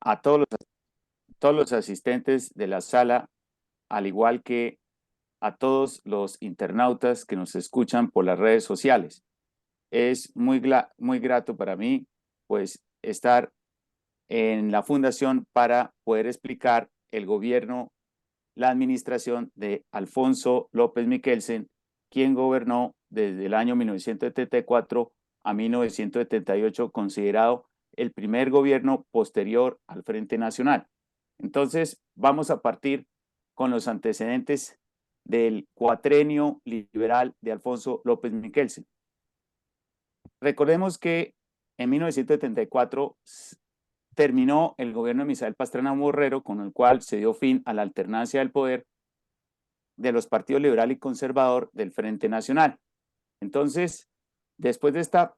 a todos los asistentes de la sala, al igual que a todos los internautas que nos escuchan por las redes sociales. Es muy grato para mí, pues, estar en la fundación para poder explicar el gobierno, la administración de Alfonso López Miquelsen, quien gobernó desde el año 1974 a 1978, considerado el primer gobierno posterior al Frente Nacional. Entonces, vamos a partir con los antecedentes del cuatrenio liberal de Alfonso López Miquelsen. Recordemos que en 1974 terminó el gobierno de Misael Pastrana Borrero, con el cual se dio fin a la alternancia del poder de los partidos liberal y conservador del Frente Nacional. Entonces, después de esta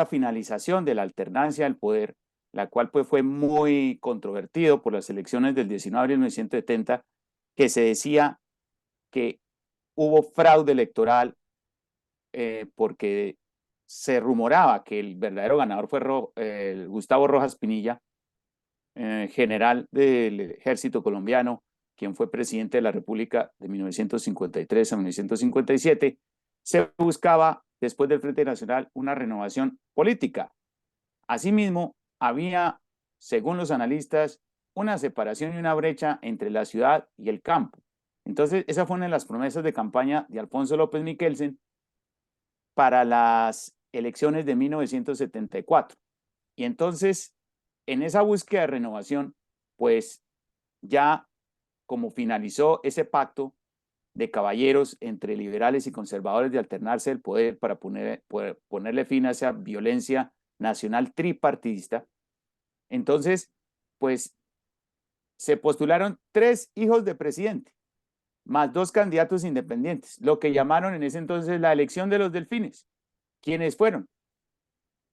finalización de la alternancia del poder, la cual pues fue muy controvertido por las elecciones del 19 de abril de 1970, que se decía que hubo fraude electoral porque se rumoraba que el verdadero ganador fue Gustavo Rojas Pinilla, general del ejército colombiano, quien fue presidente de la República de 1953 a 1957, se buscaba, después del Frente Nacional, una renovación política. Asimismo, había, según los analistas, una separación y una brecha entre la ciudad y el campo. Entonces, esa fue una de las promesas de campaña de Alfonso López Miquelsen para las elecciones de 1974. Y entonces, en esa búsqueda de renovación, pues ya como finalizó ese pacto de caballeros entre liberales y conservadores de alternarse el poder para ponerle fin a esa violencia nacional tripartidista, entonces, pues se postularon 3 hijos de presidente, más 2 candidatos independientes, lo que llamaron en ese entonces la elección de los delfines, quienes fueron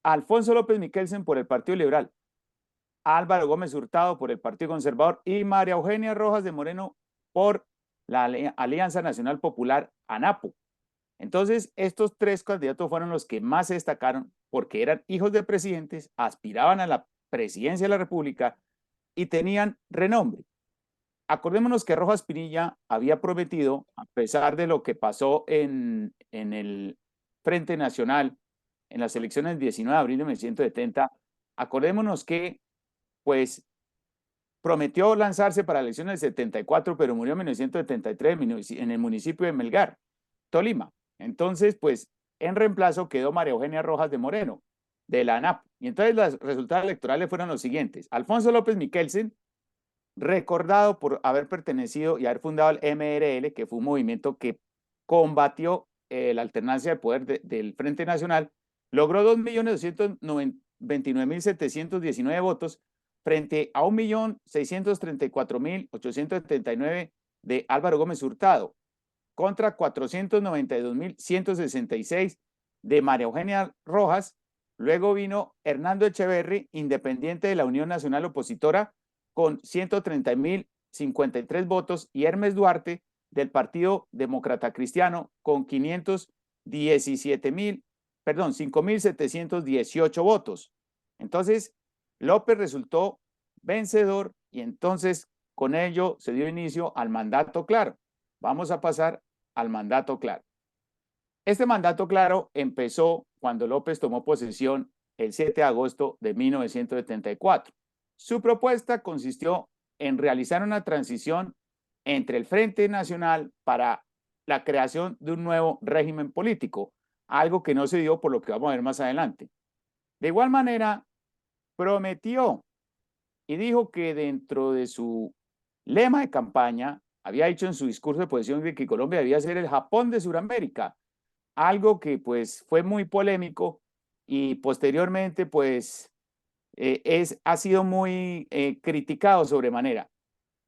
Alfonso López Miquelsen por el Partido Liberal, Álvaro Gómez Hurtado por el Partido Conservador y María Eugenia Rojas de Moreno por la Alianza Nacional Popular, ANAPO. Entonces, estos 3 candidatos fueron los que más se destacaron porque eran hijos de presidentes, aspiraban a la presidencia de la República y tenían renombre. Acordémonos que Rojas Pinilla había prometido, a pesar de lo que pasó en el Frente Nacional en las elecciones del 19 de abril de 1970, acordémonos que pues prometió lanzarse para las elecciones del 74, pero murió en 1973 en el municipio de Melgar, Tolima. Entonces, pues en reemplazo quedó María Eugenia Rojas de Moreno, de la ANAP. Y entonces los resultados electorales fueron los siguientes. Alfonso López Miquelsen, recordado por haber pertenecido y haber fundado el MRL, que fue un movimiento que combatió la alternancia de poder del Frente Nacional, logró 2.229.719 votos frente a 1.634.879 de Álvaro Gómez Hurtado, contra 492.166 de María Eugenia Rojas. Luego vino Hernando Echeverry, independiente de la Unión Nacional Opositora, con 130.053 votos, y Hermes Duarte, del Partido Demócrata Cristiano, con 5.718 votos. Entonces, López resultó vencedor y entonces con ello se dio inicio al mandato claro. Vamos a pasar al mandato claro. Este mandato claro empezó cuando López tomó posesión el 7 de agosto de 1974. Su propuesta consistió en realizar una transición entre el Frente Nacional para la creación de un nuevo régimen político, algo que no se dio por lo que vamos a ver más adelante. De igual manera, prometió y dijo que dentro de su lema de campaña había dicho en su discurso de posesión de que Colombia debía ser el Japón de Sudamérica, algo que pues fue muy polémico y posteriormente pues ha sido muy criticado sobremanera.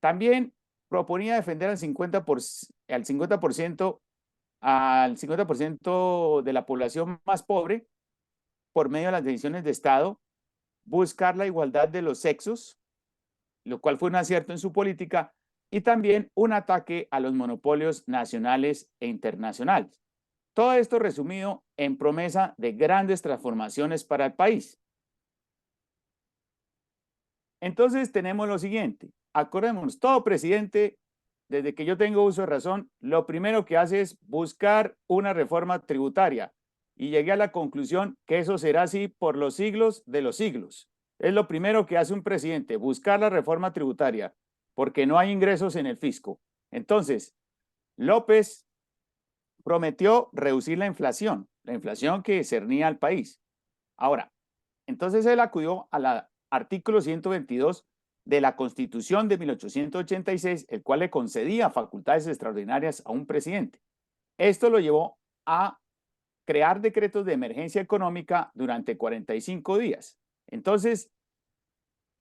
También proponía defender al 50% de la población más pobre por medio de las decisiones de Estado, buscar la igualdad de los sexos, lo cual fue un acierto en su política, y también un ataque a los monopolios nacionales e internacionales. Todo esto resumido en promesa de grandes transformaciones para el país. Entonces tenemos lo siguiente, acordémonos, todo presidente, desde que yo tengo uso de razón, lo primero que hace es buscar una reforma tributaria y llegué a la conclusión que eso será así por los siglos de los siglos. Es lo primero que hace un presidente, buscar la reforma tributaria, porque no hay ingresos en el fisco. Entonces, López prometió reducir la inflación que cernía al país. Ahora, entonces él acudió al artículo 122 de la Constitución de 1886, el cual le concedía facultades extraordinarias a un presidente. Esto lo llevó a crear decretos de emergencia económica durante 45 días. Entonces,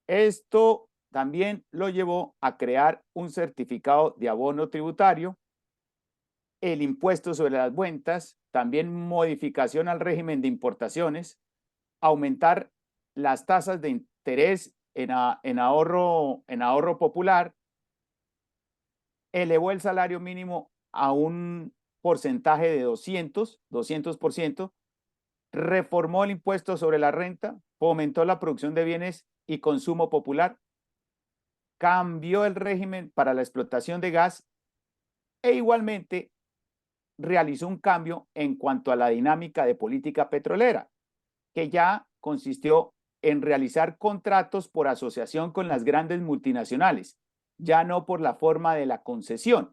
esto también lo llevó a crear un certificado de abono tributario, el impuesto sobre las ventas, también modificación al régimen de importaciones, aumentar las tasas de interés en ahorro popular, elevó el salario mínimo a un porcentaje de 200%, reformó el impuesto sobre la renta, fomentó la producción de bienes y consumo popular, cambió el régimen para la explotación de gas e igualmente realizó un cambio en cuanto a la dinámica de política petrolera, que ya consistió en realizar contratos por asociación con las grandes multinacionales, ya no por la forma de la concesión.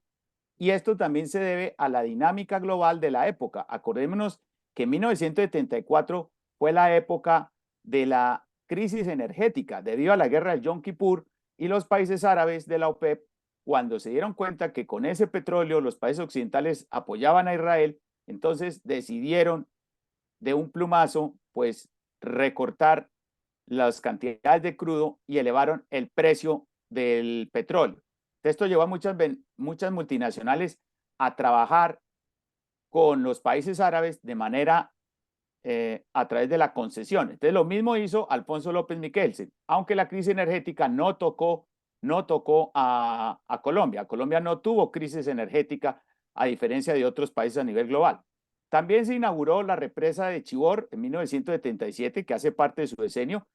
Y esto también se debe a la dinámica global de la época. Acordémonos que 1974 fue la época de la crisis energética debido a la guerra del Yom Kippur y los países árabes de la OPEP, cuando se dieron cuenta que con ese petróleo los países occidentales apoyaban a Israel, entonces decidieron de un plumazo, pues recortar las cantidades de crudo y elevaron el precio del petróleo. Esto llevó a muchas multinacionales a trabajar con los países árabes de manera a través de la concesión. Entonces lo mismo hizo Alfonso López Miquelsen, aunque la crisis energética no tocó a Colombia. Colombia no tuvo crisis energética a diferencia de otros países a nivel global. También se inauguró la represa de Chivor en 1977, que hace parte de su decenio,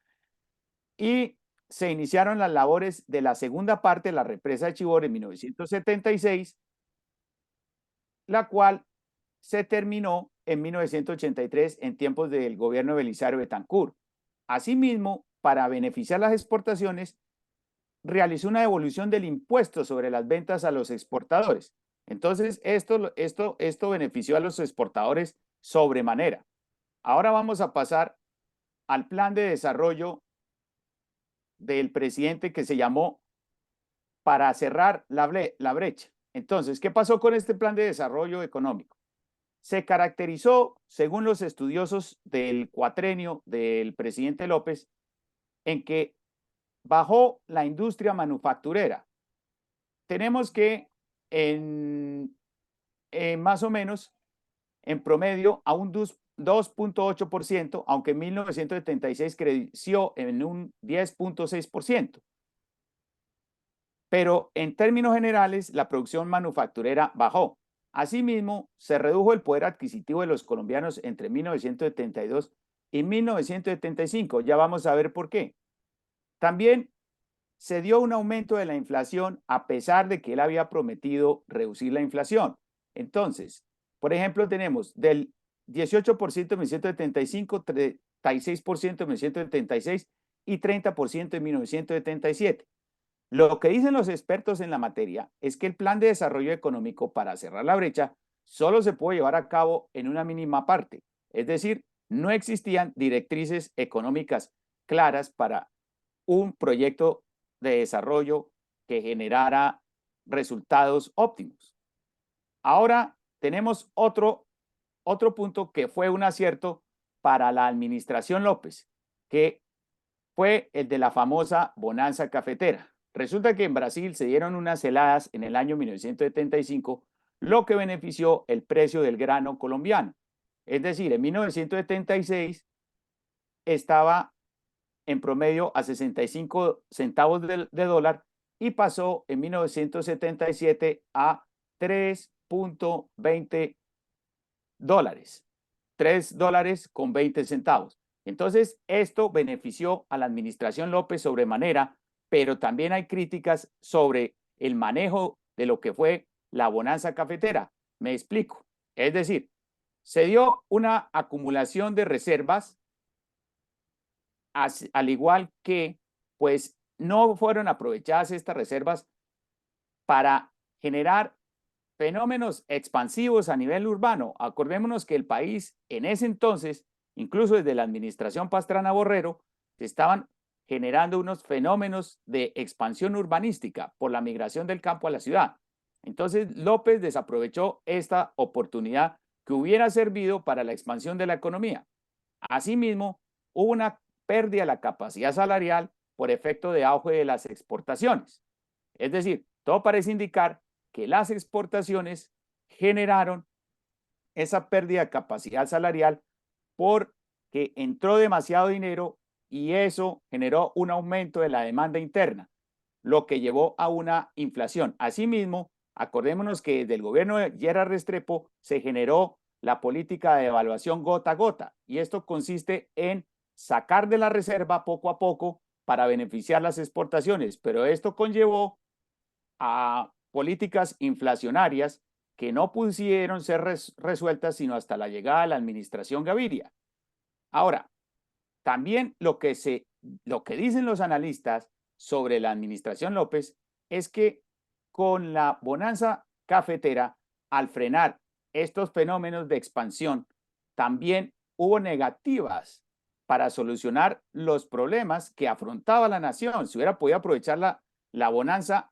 y se iniciaron las labores de la segunda parte de la represa de Chivor en 1976, la cual se terminó en 1983 en tiempos del gobierno de Belisario Betancur. Asimismo, para beneficiar las exportaciones, realizó una devolución del impuesto sobre las ventas a los exportadores. Entonces, esto benefició a los exportadores sobremanera. Ahora vamos a pasar al plan de desarrollo del presidente que se llamó para cerrar la brecha. Entonces, ¿qué pasó con este plan de desarrollo económico? Se caracterizó, según los estudiosos del cuatrenio del presidente López, en que bajó la industria manufacturera. Tenemos que más o menos en promedio a un 2.8%, aunque en 1976 creció en un 10.6%. Pero en términos generales, la producción manufacturera bajó. Asimismo, se redujo el poder adquisitivo de los colombianos entre 1972 y 1975. Ya vamos a ver por qué. También se dio un aumento de la inflación a pesar de que él había prometido reducir la inflación. Entonces, por ejemplo, tenemos del 18% en 1975, 36% en 1976 y 30% en 1977. Lo que dicen los expertos en la materia es que el plan de desarrollo económico para cerrar la brecha solo se puede llevar a cabo en una mínima parte, es decir, no existían directrices económicas claras para un proyecto de desarrollo que generara resultados óptimos. Ahora tenemos otro punto que fue un acierto para la administración López, que fue el de la famosa bonanza cafetera. Resulta que en Brasil se dieron unas heladas en el año 1975, lo que benefició el precio del grano colombiano. Es decir, en 1976 estaba en promedio a 65 centavos de dólar y pasó en 1977 a 3.20 dólares. 3 dólares con 20 centavos. Entonces, esto benefició a la administración López sobremanera pero también hay críticas sobre el manejo de lo que fue la bonanza cafetera. Me explico. Es decir, se dio una acumulación de reservas, al igual que, pues, no fueron aprovechadas estas reservas para generar fenómenos expansivos a nivel urbano. Acordémonos que el país en ese entonces, incluso desde la administración Pastrana Borrero, se estaban generando unos fenómenos de expansión urbanística por la migración del campo a la ciudad. Entonces López desaprovechó esta oportunidad que hubiera servido para la expansión de la economía. Asimismo, hubo una pérdida de la capacidad salarial por efecto de auge de las exportaciones. Es decir, todo parece indicar que las exportaciones generaron esa pérdida de capacidad salarial porque entró demasiado dinero y eso generó un aumento de la demanda interna, lo que llevó a una inflación. Asimismo, acordémonos que desde el gobierno de Gerard Restrepo se generó la política de evaluación gota a gota y esto consiste en sacar de la reserva poco a poco para beneficiar las exportaciones, pero esto conllevó a políticas inflacionarias que no pudieron ser resueltas sino hasta la llegada de la administración Gaviria. Ahora, también lo que dicen los analistas sobre la administración López es que con la bonanza cafetera, al frenar estos fenómenos de expansión, también hubo negativas para solucionar los problemas que afrontaba la nación. Se hubiera podido aprovechar la bonanza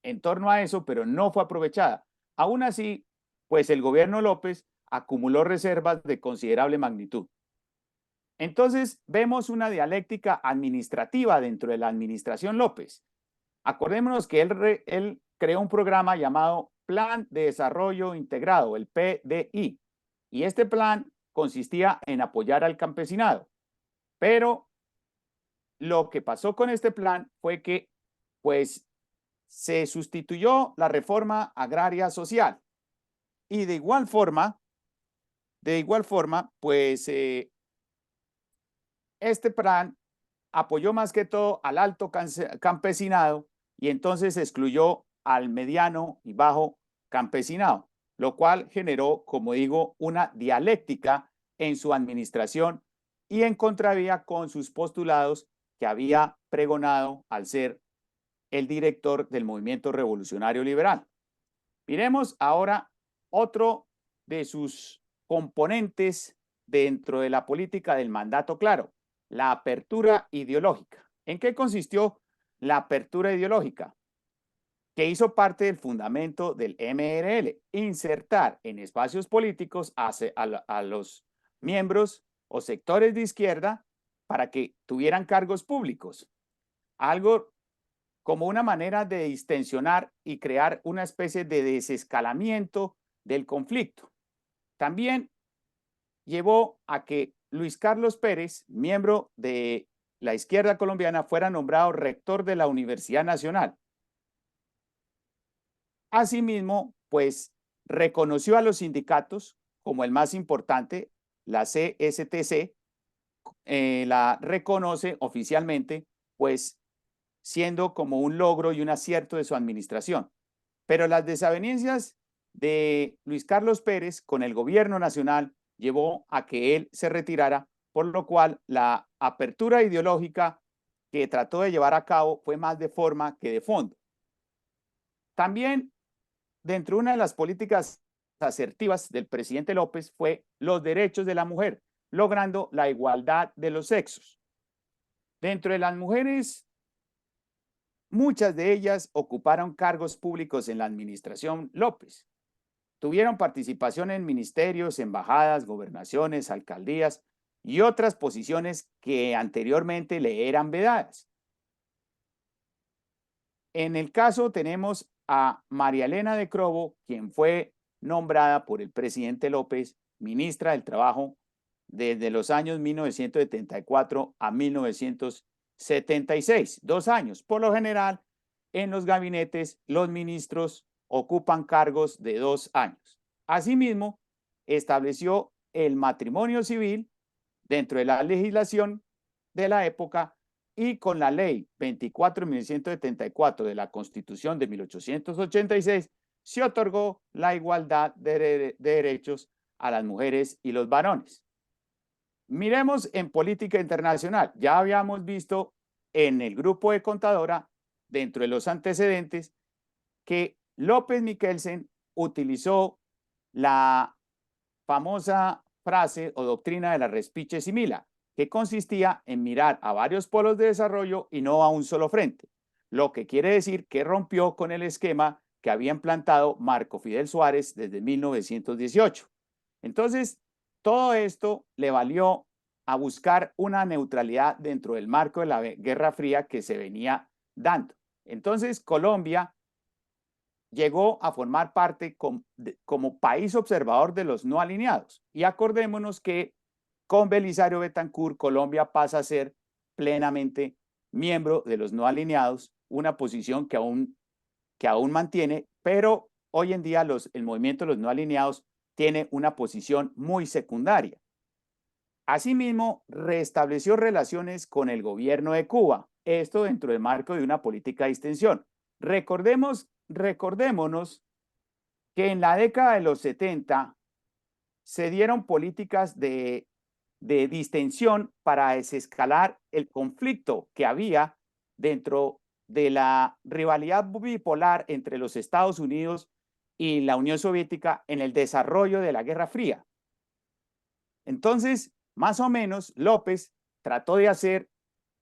en torno a eso, pero no fue aprovechada. Aún así, pues el gobierno López acumuló reservas de considerable magnitud. Entonces, vemos una dialéctica administrativa dentro de la administración López. Acordémonos que él creó un programa llamado Plan de Desarrollo Integrado, el PDI, y este plan consistía en apoyar al campesinado. Pero lo que pasó con este plan fue que, pues, se sustituyó la reforma agraria social y de igual forma, pues, este plan apoyó más que todo al alto campesinado y entonces excluyó al mediano y bajo campesinado, lo cual generó, como digo, una dialéctica en su administración y en contravía con sus postulados que había pregonado al ser el director del Movimiento Revolucionario Liberal. Miremos ahora otro de sus componentes dentro de la política del mandato claro, la apertura ideológica. ¿En qué consistió la apertura ideológica? Que hizo parte del fundamento del MRL, insertar en espacios políticos a los miembros o sectores de izquierda para que tuvieran cargos públicos. Algo como una manera de distensionar y crear una especie de desescalamiento del conflicto. También llevó a que Luis Carlos Pérez, miembro de la izquierda colombiana, fuera nombrado rector de la Universidad Nacional. Asimismo, pues reconoció a los sindicatos como el más importante, la CSTC, la reconoce oficialmente, pues siendo como un logro y un acierto de su administración. Pero las desavenencias de Luis Carlos Pérez con el gobierno nacional llevó a que él se retirara, por lo cual la apertura ideológica que trató de llevar a cabo fue más de forma que de fondo. También, dentro de una de las políticas asertivas del presidente López fue los derechos de la mujer, logrando la igualdad de los sexos. Dentro de las mujeres, muchas de ellas ocuparon cargos públicos en la administración López. Tuvieron participación en ministerios, embajadas, gobernaciones, alcaldías y otras posiciones que anteriormente le eran vedadas. En el caso tenemos a María Elena de Crobo, quien fue nombrada por el presidente López ministra del Trabajo desde los años 1974 a 1976, 2 años. Por lo general, en los gabinetes, los ministros ocupan cargos de 2 años. Asimismo, estableció el matrimonio civil dentro de la legislación de la época y con la ley 24.174 de la Constitución de 1886 se otorgó la igualdad de derechos a las mujeres y los varones. Miremos en política internacional. Ya habíamos visto en el grupo de contadora, dentro de los antecedentes, que López Michelsen utilizó la famosa frase o doctrina de la respiche simila, que consistía en mirar a varios polos de desarrollo y no a un solo frente, lo que quiere decir que rompió con el esquema que había implantado Marco Fidel Suárez desde 1918. Entonces, todo esto le valió a buscar una neutralidad dentro del marco de la Guerra Fría que se venía dando. Entonces, Colombia llegó a formar parte como país observador de los no alineados. Y acordémonos que con Belisario Betancur, Colombia pasa a ser plenamente miembro de los no alineados, una posición que aún mantiene, pero hoy en día el movimiento de los no alineados tiene una posición muy secundaria. Asimismo, restableció relaciones con el gobierno de Cuba, esto dentro del marco de una política de distensión. Recordémonos que en la década de los 70 se dieron políticas de distensión para desescalar el conflicto que había dentro de la rivalidad bipolar entre los Estados Unidos y la Unión Soviética en el desarrollo de la Guerra Fría. Entonces, más o menos, López trató de hacer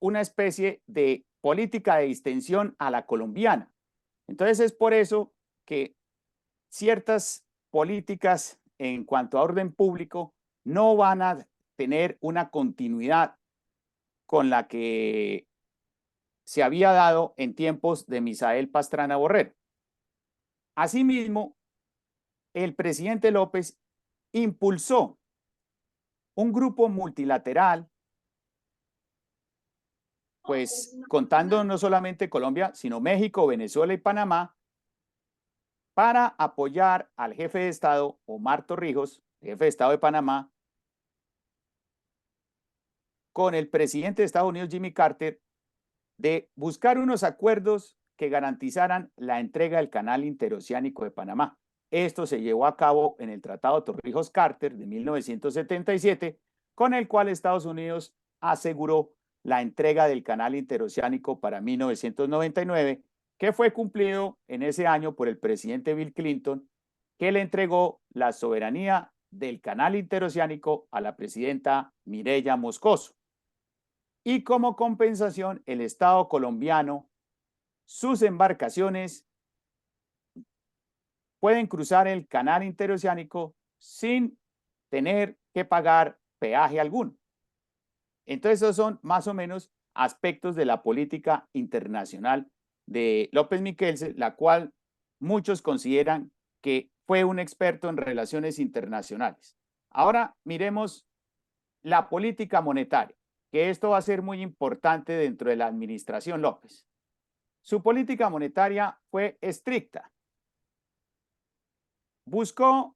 una especie de política de distensión a la colombiana. Entonces, es por eso que ciertas políticas en cuanto a orden público no van a tener una continuidad con la que se había dado en tiempos de Misael Pastrana Borrero. Asimismo, el presidente López impulsó un grupo multilateral, pues contando no solamente Colombia, sino México, Venezuela y Panamá, para apoyar al jefe de Estado, Omar Torrijos, jefe de Estado de Panamá, con el presidente de Estados Unidos, Jimmy Carter, de buscar unos acuerdos que garantizaran la entrega del canal interoceánico de Panamá. Esto se llevó a cabo en el Tratado Torrijos-Carter de 1977, con el cual Estados Unidos aseguró la entrega del canal interoceánico para 1999, que fue cumplido en ese año por el presidente Bill Clinton, que le entregó la soberanía del canal interoceánico a la presidenta Mireya Moscoso. Y como compensación, el Estado colombiano, sus embarcaciones pueden cruzar el canal interoceánico sin tener que pagar peaje alguno. Entonces, esos son más o menos aspectos de la política internacional de López Michelsen, la cual muchos consideran que fue un experto en relaciones internacionales. Ahora miremos la política monetaria, que esto va a ser muy importante dentro de la administración López. Su política monetaria fue estricta. Buscó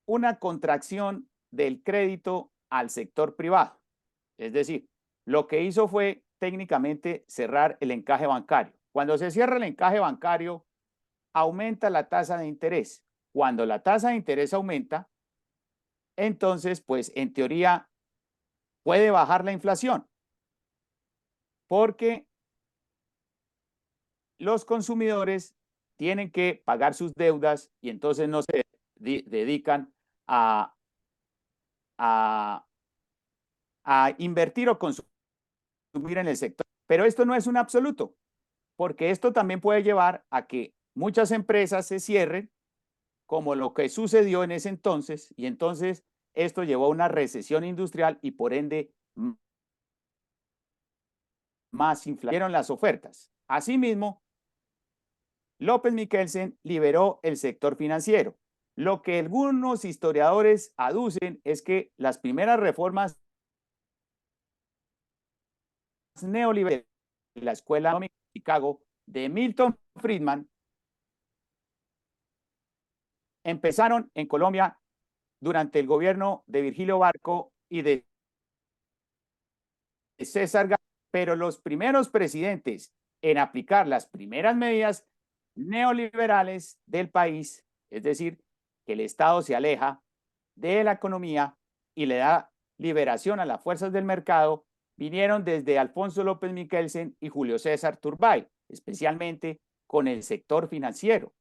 una contracción del crédito al sector privado. Es decir, lo que hizo fue técnicamente cerrar el encaje bancario. Cuando se cierra el encaje bancario, aumenta la tasa de interés. Cuando la tasa de interés aumenta, entonces, pues en teoría puede bajar la inflación, porque los consumidores tienen que pagar sus deudas y entonces no se dedican a, a, a invertir o consumir en el sector. Pero esto no es un absoluto, porque esto también puede llevar a que muchas empresas se cierren, como lo que sucedió en ese entonces, y entonces esto llevó a una recesión industrial y por ende más inflaron las ofertas. Asimismo, López Michelsen liberó el sector financiero. Lo que algunos historiadores aducen es que las primeras reformas neoliberales de la Escuela Económica de Chicago de Milton Friedman empezaron en Colombia durante el gobierno de Virgilio Barco y de César Gaviria, pero los primeros presidentes en aplicar las primeras medidas neoliberales del país, es decir, que el Estado se aleja de la economía y le da liberación a las fuerzas del mercado, vinieron desde Alfonso López Michelsen y Julio César Turbay, especialmente con el sector financiero.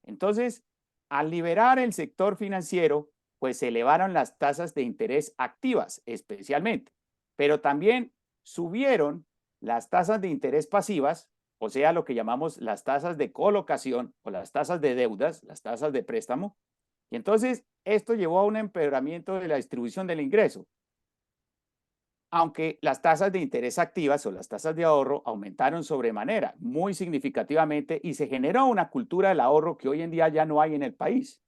Entonces, al liberar el sector financiero, pues se elevaron las tasas de interés activas, especialmente, pero también subieron las tasas de interés pasivas, o sea, lo que llamamos las tasas de colocación o las tasas de deudas, las tasas de préstamo. Y entonces esto llevó a un empeoramiento de la distribución del ingreso. Aunque las tasas de interés activas o las tasas de ahorro aumentaron sobremanera, muy significativamente, y se generó una cultura del ahorro que hoy en día ya no hay en el país.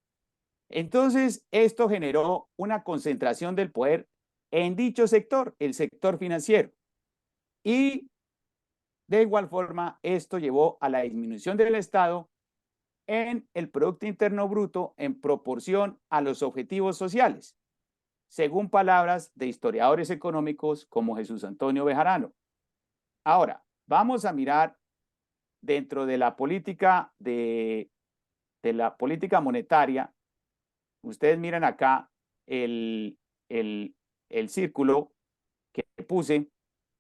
Entonces, esto generó una concentración del poder en dicho sector, el sector financiero. Y de igual forma, esto llevó a la disminución del Estado en el Producto Interno Bruto en proporción a los objetivos sociales, según palabras de historiadores económicos como Jesús Antonio Bejarano. Ahora, vamos a mirar dentro de la política monetaria. Ustedes miran acá el, el, el círculo que puse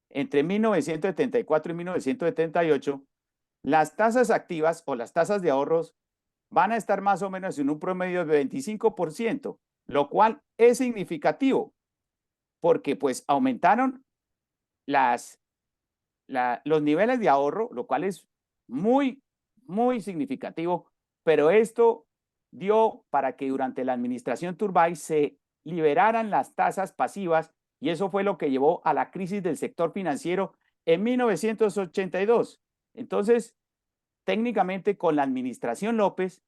entre 1974 y 1978. Las tasas activas o las tasas de ahorros van a estar más o menos en un promedio de 25%, lo cual es significativo porque pues aumentaron los niveles de ahorro, lo cual es muy, muy significativo, pero esto dio para que durante la administración Turbay se liberaran las tasas pasivas y eso fue lo que llevó a la crisis del sector financiero en 1982. Entonces, técnicamente con la administración López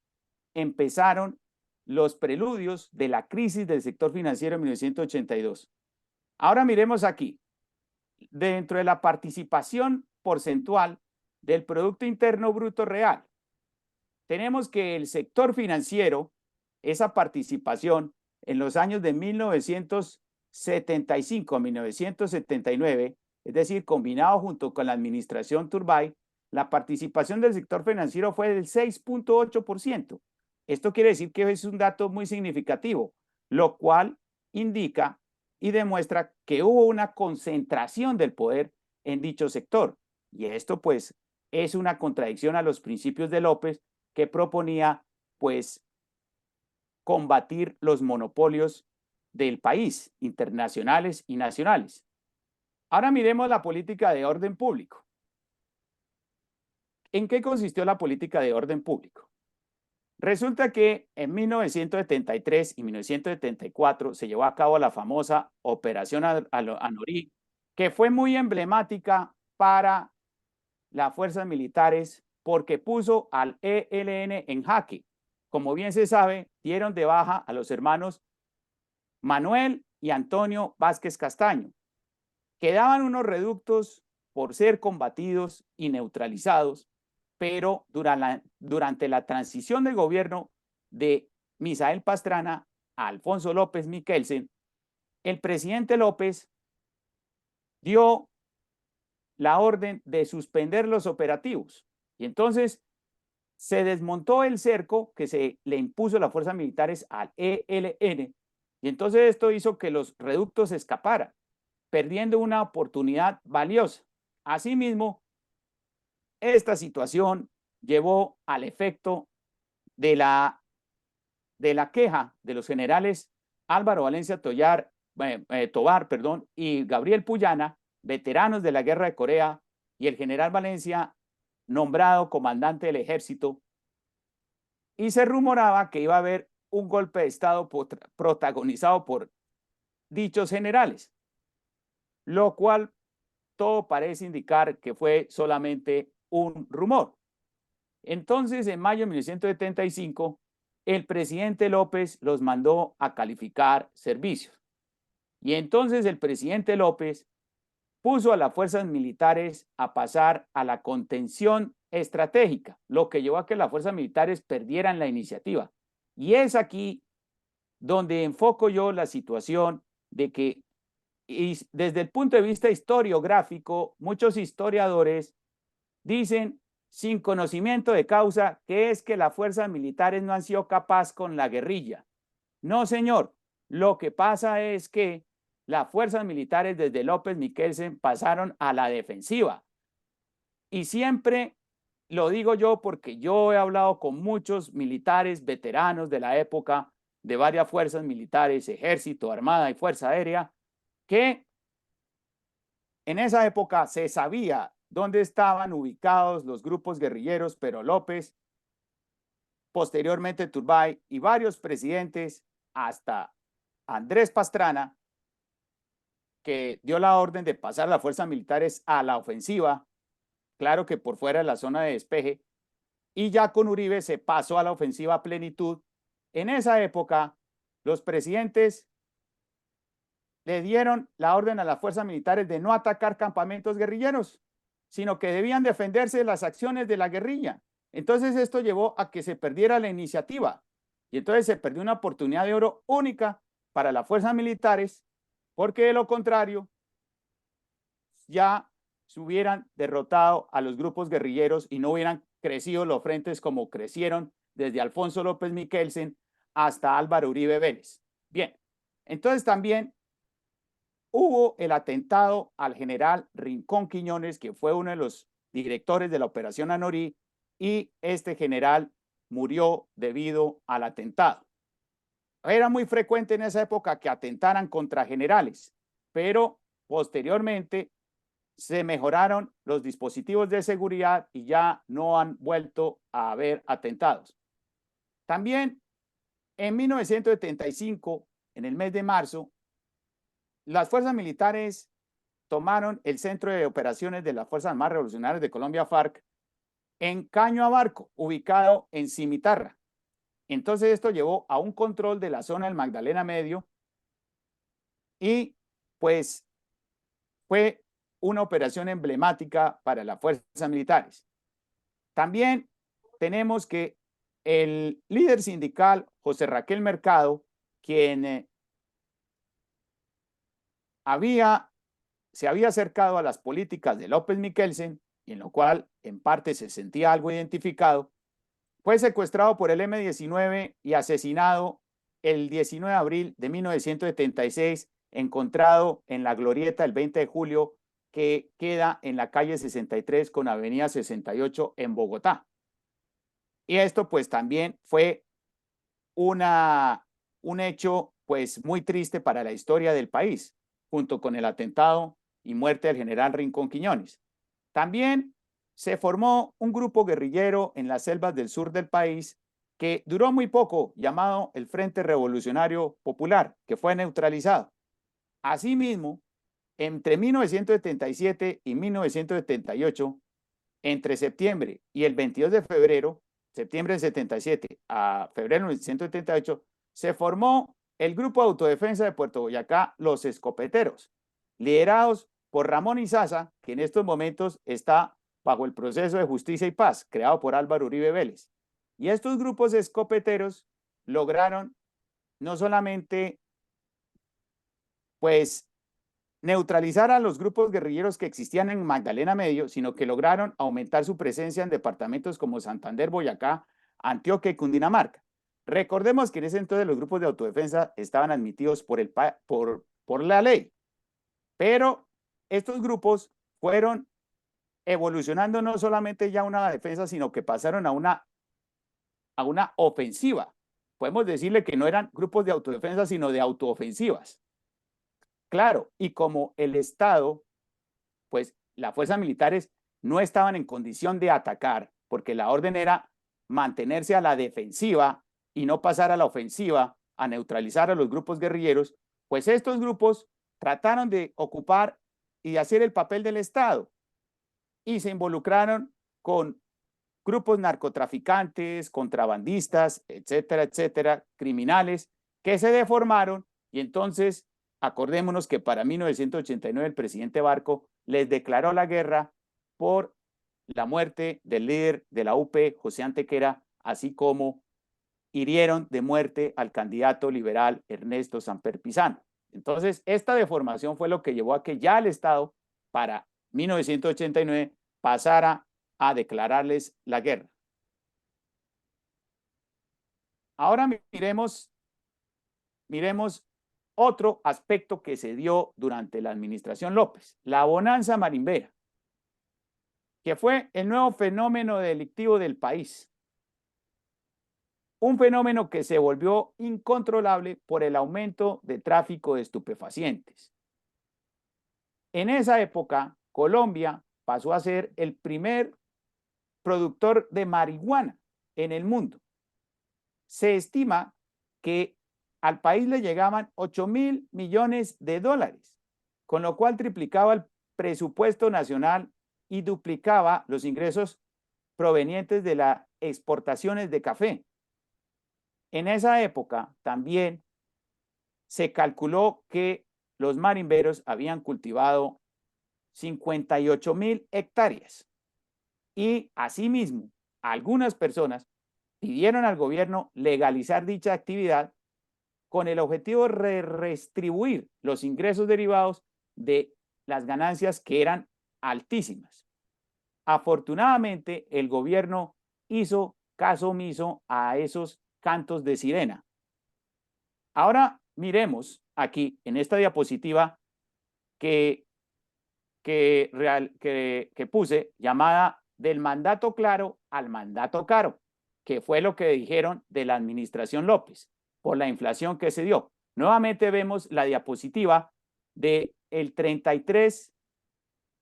empezaron los preludios de la crisis del sector financiero en 1982. Ahora miremos aquí dentro de la participación porcentual del Producto Interno Bruto Real. Tenemos que el sector financiero, esa participación en los años de 1975 a 1979, es decir, combinado junto con la administración Turbay, la participación del sector financiero fue del 6.8%. Esto quiere decir que es un dato muy significativo, lo cual indica y demuestra que hubo una concentración del poder en dicho sector. Y esto pues es una contradicción a los principios de López que proponía pues combatir los monopolios del país, internacionales y nacionales. Ahora miremos la política de orden público. ¿En qué consistió la política de orden público? Resulta que en 1973 y 1974 se llevó a cabo la famosa Operación Anorí, que fue muy emblemática para las fuerzas militares porque puso al ELN en jaque. Como bien se sabe, dieron de baja a los hermanos Manuel y Antonio Vázquez Castaño. Quedaban unos reductos por ser combatidos y neutralizados, pero durante la transición del gobierno de Misael Pastrana a Alfonso López Michelsen, el presidente López dio la orden de suspender los operativos. Y entonces se desmontó el cerco que se le impuso a las fuerzas militares al ELN. Y entonces esto hizo que los reductos escaparan, perdiendo una oportunidad valiosa. Asimismo, esta situación llevó al efecto de la queja de los generales Álvaro Valencia Tobar y Gabriel Puyana, veteranos de la Guerra de Corea, y el general Valencia, nombrado comandante del ejército, y se rumoraba que iba a haber un golpe de Estado protagonizado por dichos generales, lo cual todo parece indicar que fue solamente un rumor. Entonces, en mayo de 1975, el presidente López los mandó a calificar servicios. Y entonces el presidente López puso a las fuerzas militares a pasar a la contención estratégica, lo que llevó a que las fuerzas militares perdieran la iniciativa. Y es aquí donde enfoco yo la situación de que y desde el punto de vista historiográfico, muchos historiadores dicen, sin conocimiento de causa, que es que las fuerzas militares no han sido capaces con la guerrilla. No, señor. Lo que pasa es que las fuerzas militares desde López Miquelsen pasaron a la defensiva. Y siempre lo digo yo porque yo he hablado con muchos militares veteranos de la época, de varias fuerzas militares, ejército, armada y fuerza aérea, que en esa época se sabía dónde estaban ubicados los grupos guerrilleros, pero López, posteriormente Turbay y varios presidentes, hasta Andrés Pastrana, que dio la orden de pasar a las fuerzas militares a la ofensiva, claro que por fuera de la zona de despeje, y ya con Uribe se pasó a la ofensiva a plenitud. En esa época, los presidentes le dieron la orden a las fuerzas militares de no atacar campamentos guerrilleros, sino que debían defenderse de las acciones de la guerrilla. Entonces esto llevó a que se perdiera la iniciativa y entonces se perdió una oportunidad de oro única para las fuerzas militares, porque de lo contrario ya se hubieran derrotado a los grupos guerrilleros y no hubieran crecido los frentes como crecieron desde Alfonso López Miquelsen hasta Álvaro Uribe Vélez. Bien, entonces también hubo el atentado al general Rincón Quiñones, que fue uno de los directores de la Operación Anorí, y este general murió debido al atentado. Era muy frecuente en esa época que atentaran contra generales, pero posteriormente se mejoraron los dispositivos de seguridad y ya no han vuelto a haber atentados. También en 1975, en el mes de marzo, las fuerzas militares tomaron el Centro de Operaciones de las Fuerzas Armadas Revolucionarias de Colombia, FARC, en Caño Abarco, ubicado en Cimitarra. Entonces esto llevó a un control de la zona del Magdalena Medio y pues fue una operación emblemática para las fuerzas militares. También tenemos que el líder sindical José Raquel Mercado, quien se había acercado a las políticas de López Miquelsen, y en lo cual en parte se sentía algo identificado, fue secuestrado por el M-19 y asesinado el 19 de abril de 1976, encontrado en la glorieta el 20 de julio, que queda en la calle 63 con avenida 68 en Bogotá. Y esto pues también fue un hecho pues muy triste para la historia del país, junto con el atentado y muerte del general Rincón Quiñones. También se formó un grupo guerrillero en las selvas del sur del país que duró muy poco, llamado el Frente Revolucionario Popular, que fue neutralizado. Asimismo, entre 1977 y 1978, entre septiembre y el 22 de febrero, septiembre del 77 a febrero de 1978, se formó el Grupo de Autodefensa de Puerto Boyacá, Los Escopeteros, liderados por Ramón Izaza, que en estos momentos está bajo el proceso de justicia y paz, creado por Álvaro Uribe Vélez. Y estos grupos escopeteros lograron no solamente pues neutralizar a los grupos guerrilleros que existían en Magdalena Medio, sino que lograron aumentar su presencia en departamentos como Santander, Boyacá, Antioquia y Cundinamarca. Recordemos que en ese entonces los grupos de autodefensa estaban admitidos por la ley, pero estos grupos fueron evolucionando no solamente ya una defensa, sino que pasaron a una ofensiva. Podemos decirle que no eran grupos de autodefensa, sino de autoofensivas. Claro, y como el Estado, pues las fuerzas militares no estaban en condición de atacar, porque la orden era mantenerse a la defensiva y no pasar a la ofensiva, a neutralizar a los grupos guerrilleros, pues estos grupos trataron de ocupar y de hacer el papel del Estado y se involucraron con grupos narcotraficantes, contrabandistas, etcétera, etcétera, criminales, que se deformaron y entonces acordémonos que para 1989 el presidente Barco les declaró la guerra por la muerte del líder de la UP, José Antequera, así como hirieron de muerte al candidato liberal Ernesto Samper Pizano. Entonces, esta deformación fue lo que llevó a que ya el Estado, para 1989, pasara a declararles la guerra. Ahora miremos otro aspecto que se dio durante la administración López, la bonanza marimbera, que fue el nuevo fenómeno delictivo del país. Un fenómeno que se volvió incontrolable por el aumento de tráfico de estupefacientes. En esa época, Colombia pasó a ser el primer productor de marihuana en el mundo. Se estima que al país le llegaban 8.000 millones de dólares, con lo cual triplicaba el presupuesto nacional y duplicaba los ingresos provenientes de las exportaciones de café. En esa época también se calculó que los marimberos habían cultivado 58.000 hectáreas y asimismo algunas personas pidieron al gobierno legalizar dicha actividad con el objetivo de redistribuir los ingresos derivados de las ganancias que eran altísimas. Afortunadamente, el gobierno hizo caso omiso a esos cantos de sirena. Ahora miremos aquí en esta diapositiva que puse, llamada del mandato claro al mandato caro, que fue lo que dijeron de la administración López por la inflación que se dio. Nuevamente vemos la diapositiva de el 33,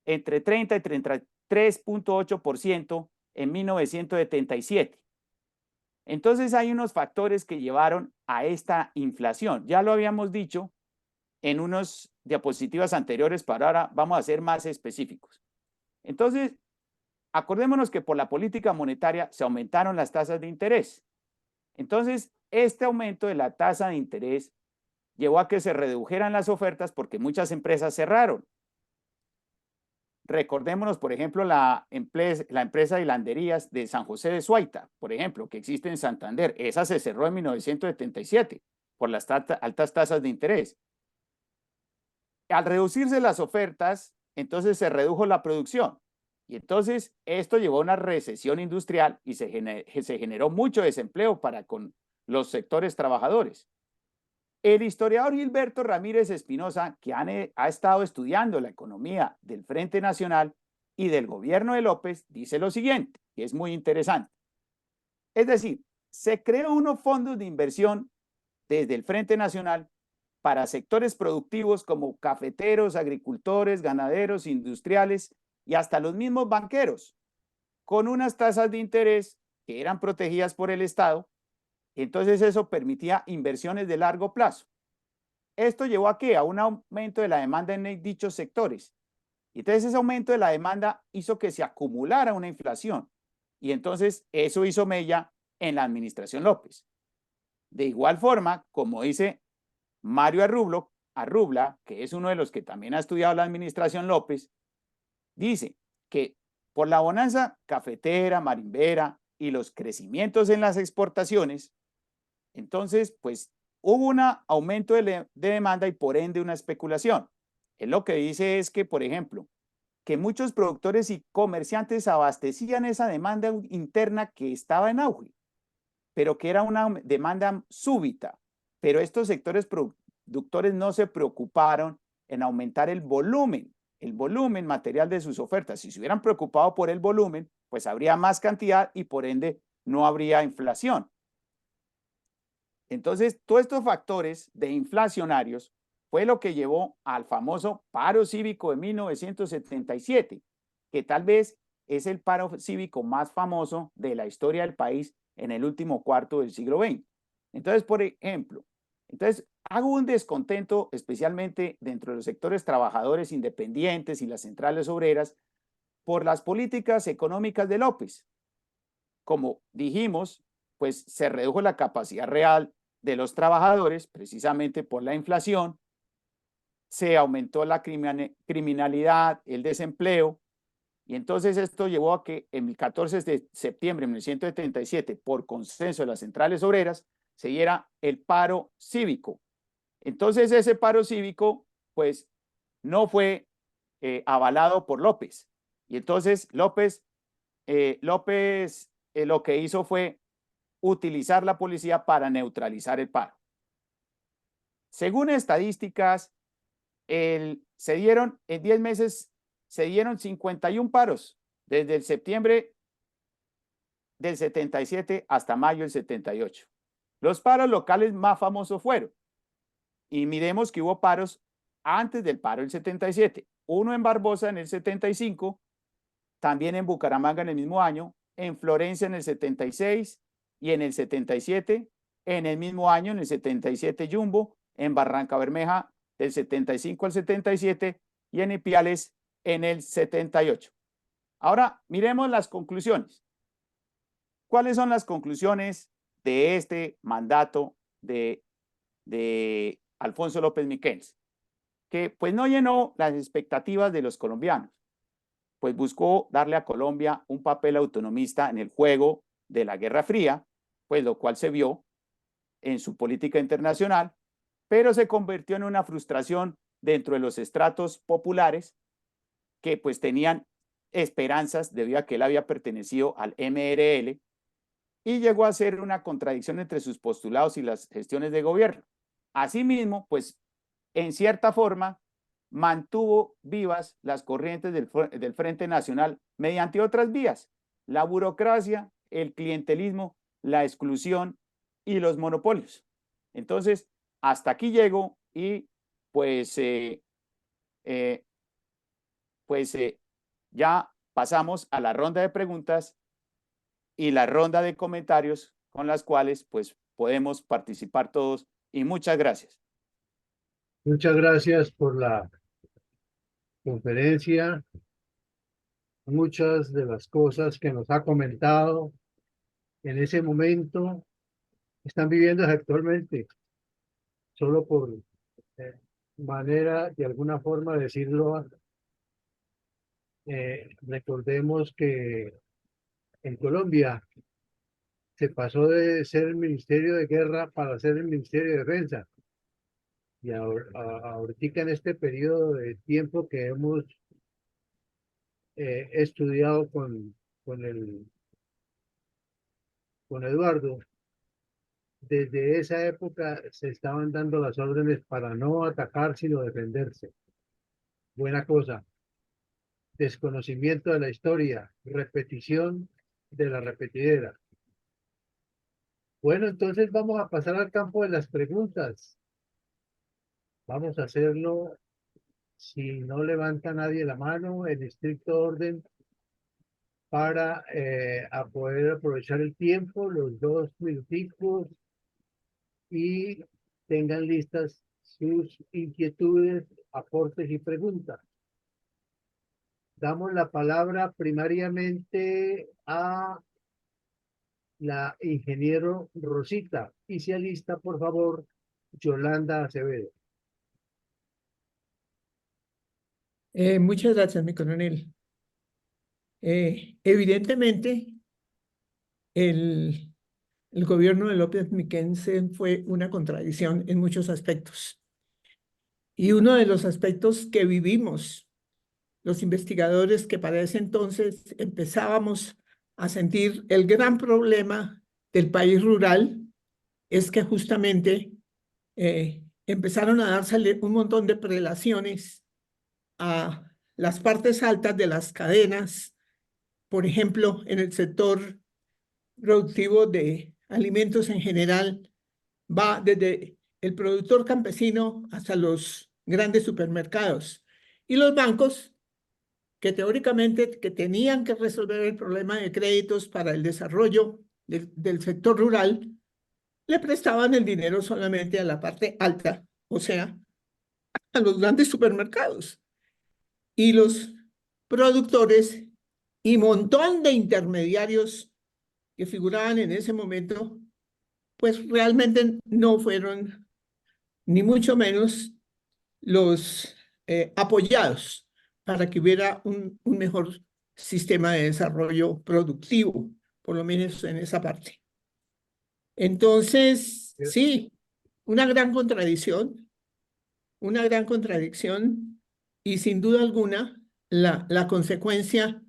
entre 30 y 33.8% en 1977. Entonces hay unos factores que llevaron a esta inflación. Ya lo habíamos dicho en unas diapositivas anteriores, pero ahora vamos a ser más específicos. Entonces, acordémonos que por la política monetaria se aumentaron las tasas de interés. Entonces, este aumento de la tasa de interés llevó a que se redujeran las ofertas porque muchas empresas cerraron. Recordémonos, por ejemplo, la empresa de hilanderías de San José de Suaita, por ejemplo, que existe en Santander. Esa se cerró en 1977 por las altas tasas de interés. Al reducirse las ofertas, entonces se redujo la producción. Y entonces esto llevó a una recesión industrial y se generó mucho desempleo con los sectores trabajadores. El historiador Gilberto Ramírez Espinosa, que ha estado estudiando la economía del Frente Nacional y del gobierno de López, dice lo siguiente, que es muy interesante. Es decir, se creó unos fondos de inversión desde el Frente Nacional para sectores productivos como cafeteros, agricultores, ganaderos, industriales y hasta los mismos banqueros, con unas tasas de interés que eran protegidas por el Estado. Entonces eso permitía inversiones de largo plazo. Esto llevó a qué? A un aumento de la demanda en dichos sectores. Y entonces ese aumento de la demanda hizo que se acumulara una inflación. Y entonces eso hizo mella en la administración López. De igual forma, como dice Mario Arrubla, que es uno de los que también ha estudiado la administración López, dice que por la bonanza cafetera, marimbera y los crecimientos en las exportaciones, entonces, pues hubo un aumento de demanda y por ende una especulación. Él lo que dice es que, por ejemplo, que muchos productores y comerciantes abastecían esa demanda interna que estaba en auge, pero que era una demanda súbita. Pero estos sectores productores no se preocuparon en aumentar el volumen material de sus ofertas. Si se hubieran preocupado por el volumen, pues habría más cantidad y por ende no habría inflación. Entonces, todos estos factores de inflacionarios fue lo que llevó al famoso paro cívico de 1977, que tal vez es el paro cívico más famoso de la historia del país en el último cuarto del siglo XX. Entonces, por ejemplo, hago un descontento especialmente dentro de los sectores trabajadores independientes y las centrales obreras por las políticas económicas de López. Como dijimos, pues se redujo la capacidad real de los trabajadores precisamente por la inflación, se aumentó la criminalidad, el desempleo, y entonces esto llevó a que el 14 de septiembre de 1977, por consenso de las centrales obreras, se diera el paro cívico. Entonces ese paro cívico, pues, no fue avalado por López. Y entonces López lo que hizo fue utilizar la policía para neutralizar el paro. Según estadísticas, se dieron en 10 meses, se dieron 51 paros desde el septiembre del 77 hasta mayo del 78. Los paros locales más famosos fueron, y miremos que hubo paros antes del paro del 77, uno en Barbosa en el 75, también en Bucaramanga en el mismo año, en Florencia en el 76 y en el 77, en el mismo año en el 77 Jumbo, en Barranca Bermeja del 75 al 77 y en Ipiales en el 78. Ahora miremos las conclusiones. ¿Cuáles son las conclusiones de este mandato de Alfonso López Miquels? Que pues no llenó las expectativas de los colombianos, pues buscó darle a Colombia un papel autonomista en el juego de la Guerra Fría, pues lo cual se vio en su política internacional, pero se convirtió en una frustración dentro de los estratos populares que pues tenían esperanzas debido a que él había pertenecido al MRL, y llegó a ser una contradicción entre sus postulados y las gestiones de gobierno. Asimismo, pues en cierta forma mantuvo vivas las corrientes del Frente Nacional mediante otras vías: la burocracia, el clientelismo, la exclusión y los monopolios. Entonces, hasta aquí llego y pues, ya pasamos a la ronda de preguntas y la ronda de comentarios con las cuales pues podemos participar todos, y muchas gracias. Muchas gracias por la conferencia. Muchas de las cosas que nos ha comentado en ese momento están viviendo actualmente, solo por manera, de alguna forma decirlo, recordemos que en Colombia se pasó de ser el Ministerio de Guerra para ser el Ministerio de Defensa. Y ahorita en este periodo de tiempo que hemos estudiado con Eduardo, desde esa época se estaban dando las órdenes para no atacar, sino defenderse. Buena cosa. Desconocimiento de la historia, repetición de la repetidera. Bueno, entonces vamos a pasar al campo de las preguntas. Vamos a hacerlo, si no levanta nadie la mano, en estricto orden, para a poder aprovechar el tiempo, los 2 minuticos, y tengan listas sus inquietudes, aportes y preguntas. Damos la palabra primariamente a la ingeniero Rosita, y se alista, por favor, Yolanda Acevedo. Muchas gracias, mi coronel. Evidentemente, el gobierno de López Miquelsen fue una contradicción en muchos aspectos. Y uno de los aspectos que vivimos, los investigadores que para ese entonces empezábamos a sentir el gran problema del país rural, es que justamente empezaron a darse un montón de prelaciones a las partes altas de las cadenas, por ejemplo, en el sector productivo de alimentos en general, va desde el productor campesino hasta los grandes supermercados. Y los bancos, que teóricamente que tenían que resolver el problema de créditos para el desarrollo del sector rural, le prestaban el dinero solamente a la parte alta, o sea, a los grandes supermercados. Y los productores y montón de intermediarios que figuraban en ese momento, pues realmente no fueron ni mucho menos los apoyados para que hubiera un mejor sistema de desarrollo productivo, por lo menos en esa parte. Entonces, sí, una gran contradicción. una gran contradicción y sin duda alguna la consecuencia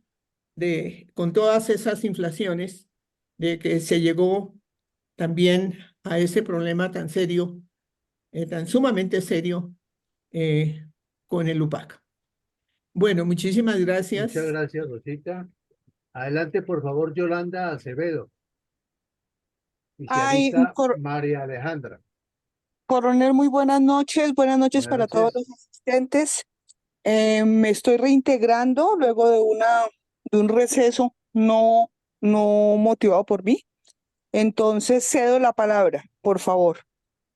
con todas esas inflaciones, de que se llegó también a ese problema tan serio, tan sumamente serio, con el UPAC. Bueno, muchísimas Muchas gracias. gracias, Rosita. Adelante, por favor, Yolanda Acevedo. Ay, Inicialista María Alejandra. coronel, muy buenas noches Buenas para todos noches. los asistentes. Me estoy reintegrando luego de un receso no motivado por mí. Entonces cedo la palabra, por favor.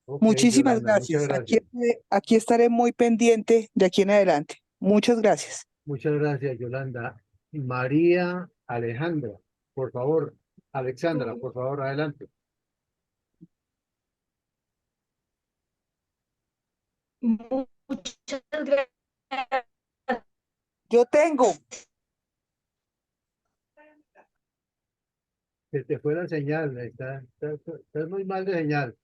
Ok, Muchísimas Yolanda, muchas gracias. gracias. Aquí estaré muy pendiente de aquí en adelante. Muchas gracias. Muchas gracias, Yolanda. María Alejandra, por favor. Alexandra, por favor, adelante. Muchas gracias. Yo tengo. Se te fue la señal, estás muy mal de señal.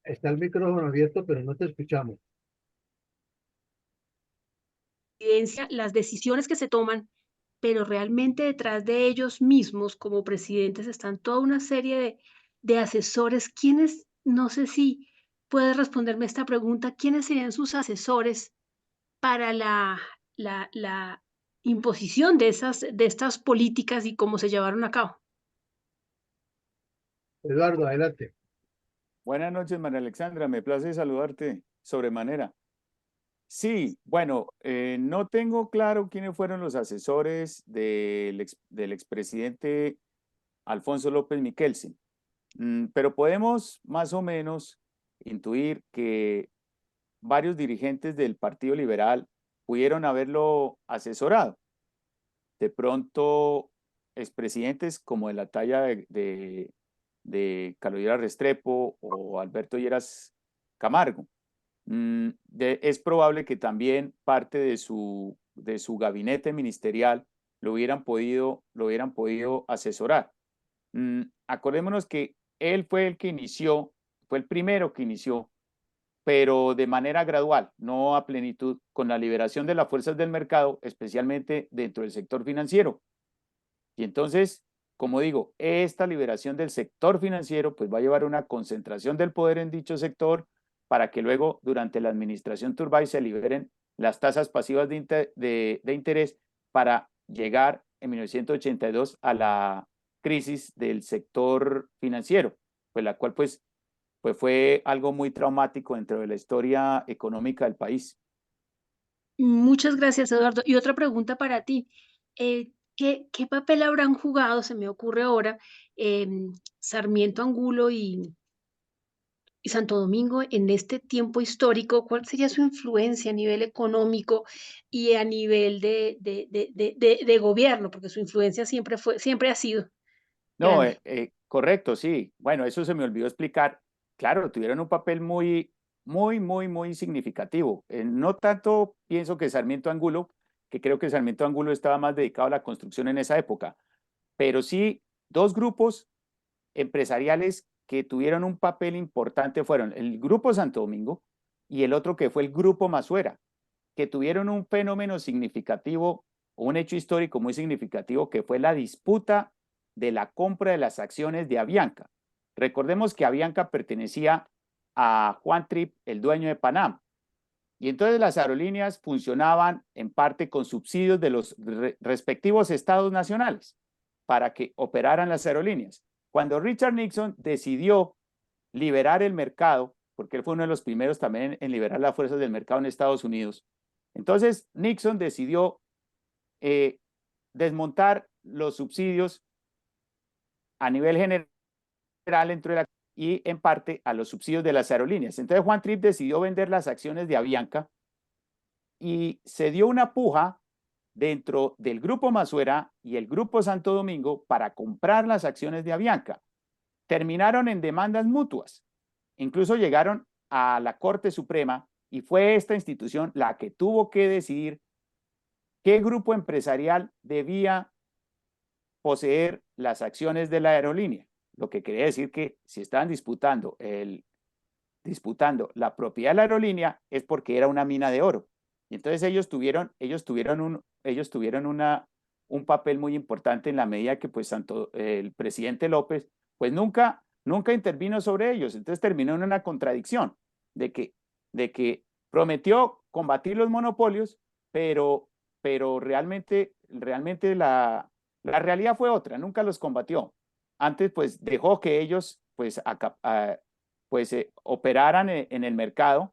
Está el micrófono abierto, pero no te escuchamos. Las decisiones que se toman, pero realmente detrás de ellos mismos como presidentes están toda una serie de asesores. ¿Quiénes, no sé si puedes responderme esta pregunta, quiénes serían sus asesores para la imposición de estas políticas y cómo se llevaron a cabo? Eduardo, adelante. Buenas noches, María Alexandra. Me place saludarte sobremanera. Sí, bueno, no tengo claro quiénes fueron los asesores del expresidente Alfonso López Miquelsen, pero podemos más o menos intuir que varios dirigentes del Partido Liberal pudieron haberlo asesorado. De pronto, expresidentes como de la talla de Carolina Restrepo o Alberto Lleras Camargo. Es probable que también parte de su gabinete ministerial lo hubieran podido asesorar. Acordémonos que él fue el que inició, fue el primero que inició, pero de manera gradual, no a plenitud, con la liberación de las fuerzas del mercado, especialmente dentro del sector financiero. Y entonces, como digo, esta liberación del sector financiero pues va a llevar a una concentración del poder en dicho sector para que luego durante la administración Turbay se liberen las tasas pasivas de interés para llegar en 1982 a la crisis del sector financiero, pues la cual pues fue algo muy traumático dentro de la historia económica del país. Muchas gracias, Eduardo. Y otra pregunta para ti. ¿Qué papel habrán jugado, se me ocurre ahora, Sarmiento Angulo y Santo Domingo en este tiempo histórico? ¿Cuál sería su influencia a nivel económico y a nivel de gobierno? Porque su influencia siempre ha sido No, grande. correcto, sí. Bueno, eso se me olvidó explicar. Claro, tuvieron un papel muy significativo. No tanto pienso que Sarmiento Angulo, que creo que Sarmiento Angulo estaba más dedicado a la construcción en esa época, pero sí dos grupos empresariales que tuvieron un papel importante fueron el Grupo Santo Domingo y el otro que fue el Grupo Masuera, que tuvieron un fenómeno significativo, un hecho histórico muy significativo, que fue la disputa de la compra de las acciones de Avianca. Recordemos que Avianca pertenecía a Juan Tripp, el dueño de Panam, y entonces las aerolíneas funcionaban en parte con subsidios de los respectivos estados nacionales para que operaran las aerolíneas. Cuando Richard Nixon decidió liberar el mercado, porque él fue uno de los primeros también en liberar las fuerzas del mercado en Estados Unidos, entonces Nixon decidió desmontar los subsidios a nivel general y en parte a los subsidios de las aerolíneas. Entonces Juan Tripp decidió vender las acciones de Avianca y se dio una puja dentro del Grupo Masuera y el Grupo Santo Domingo para comprar las acciones de Avianca. Terminaron en demandas mutuas. Incluso llegaron a la Corte Suprema y fue esta institución la que tuvo que decidir qué grupo empresarial debía poseer las acciones de la aerolínea. Lo que quería decir que si estaban disputando disputando la propiedad de la aerolínea es porque era una mina de oro. Y entonces ellos tuvieron un papel muy importante en la medida que pues tanto el presidente López pues nunca intervino sobre ellos. Entonces terminó en una contradicción de que prometió combatir los monopolios, pero realmente la realidad fue otra, nunca los combatió. Antes pues dejó que ellos pues operaran en el mercado.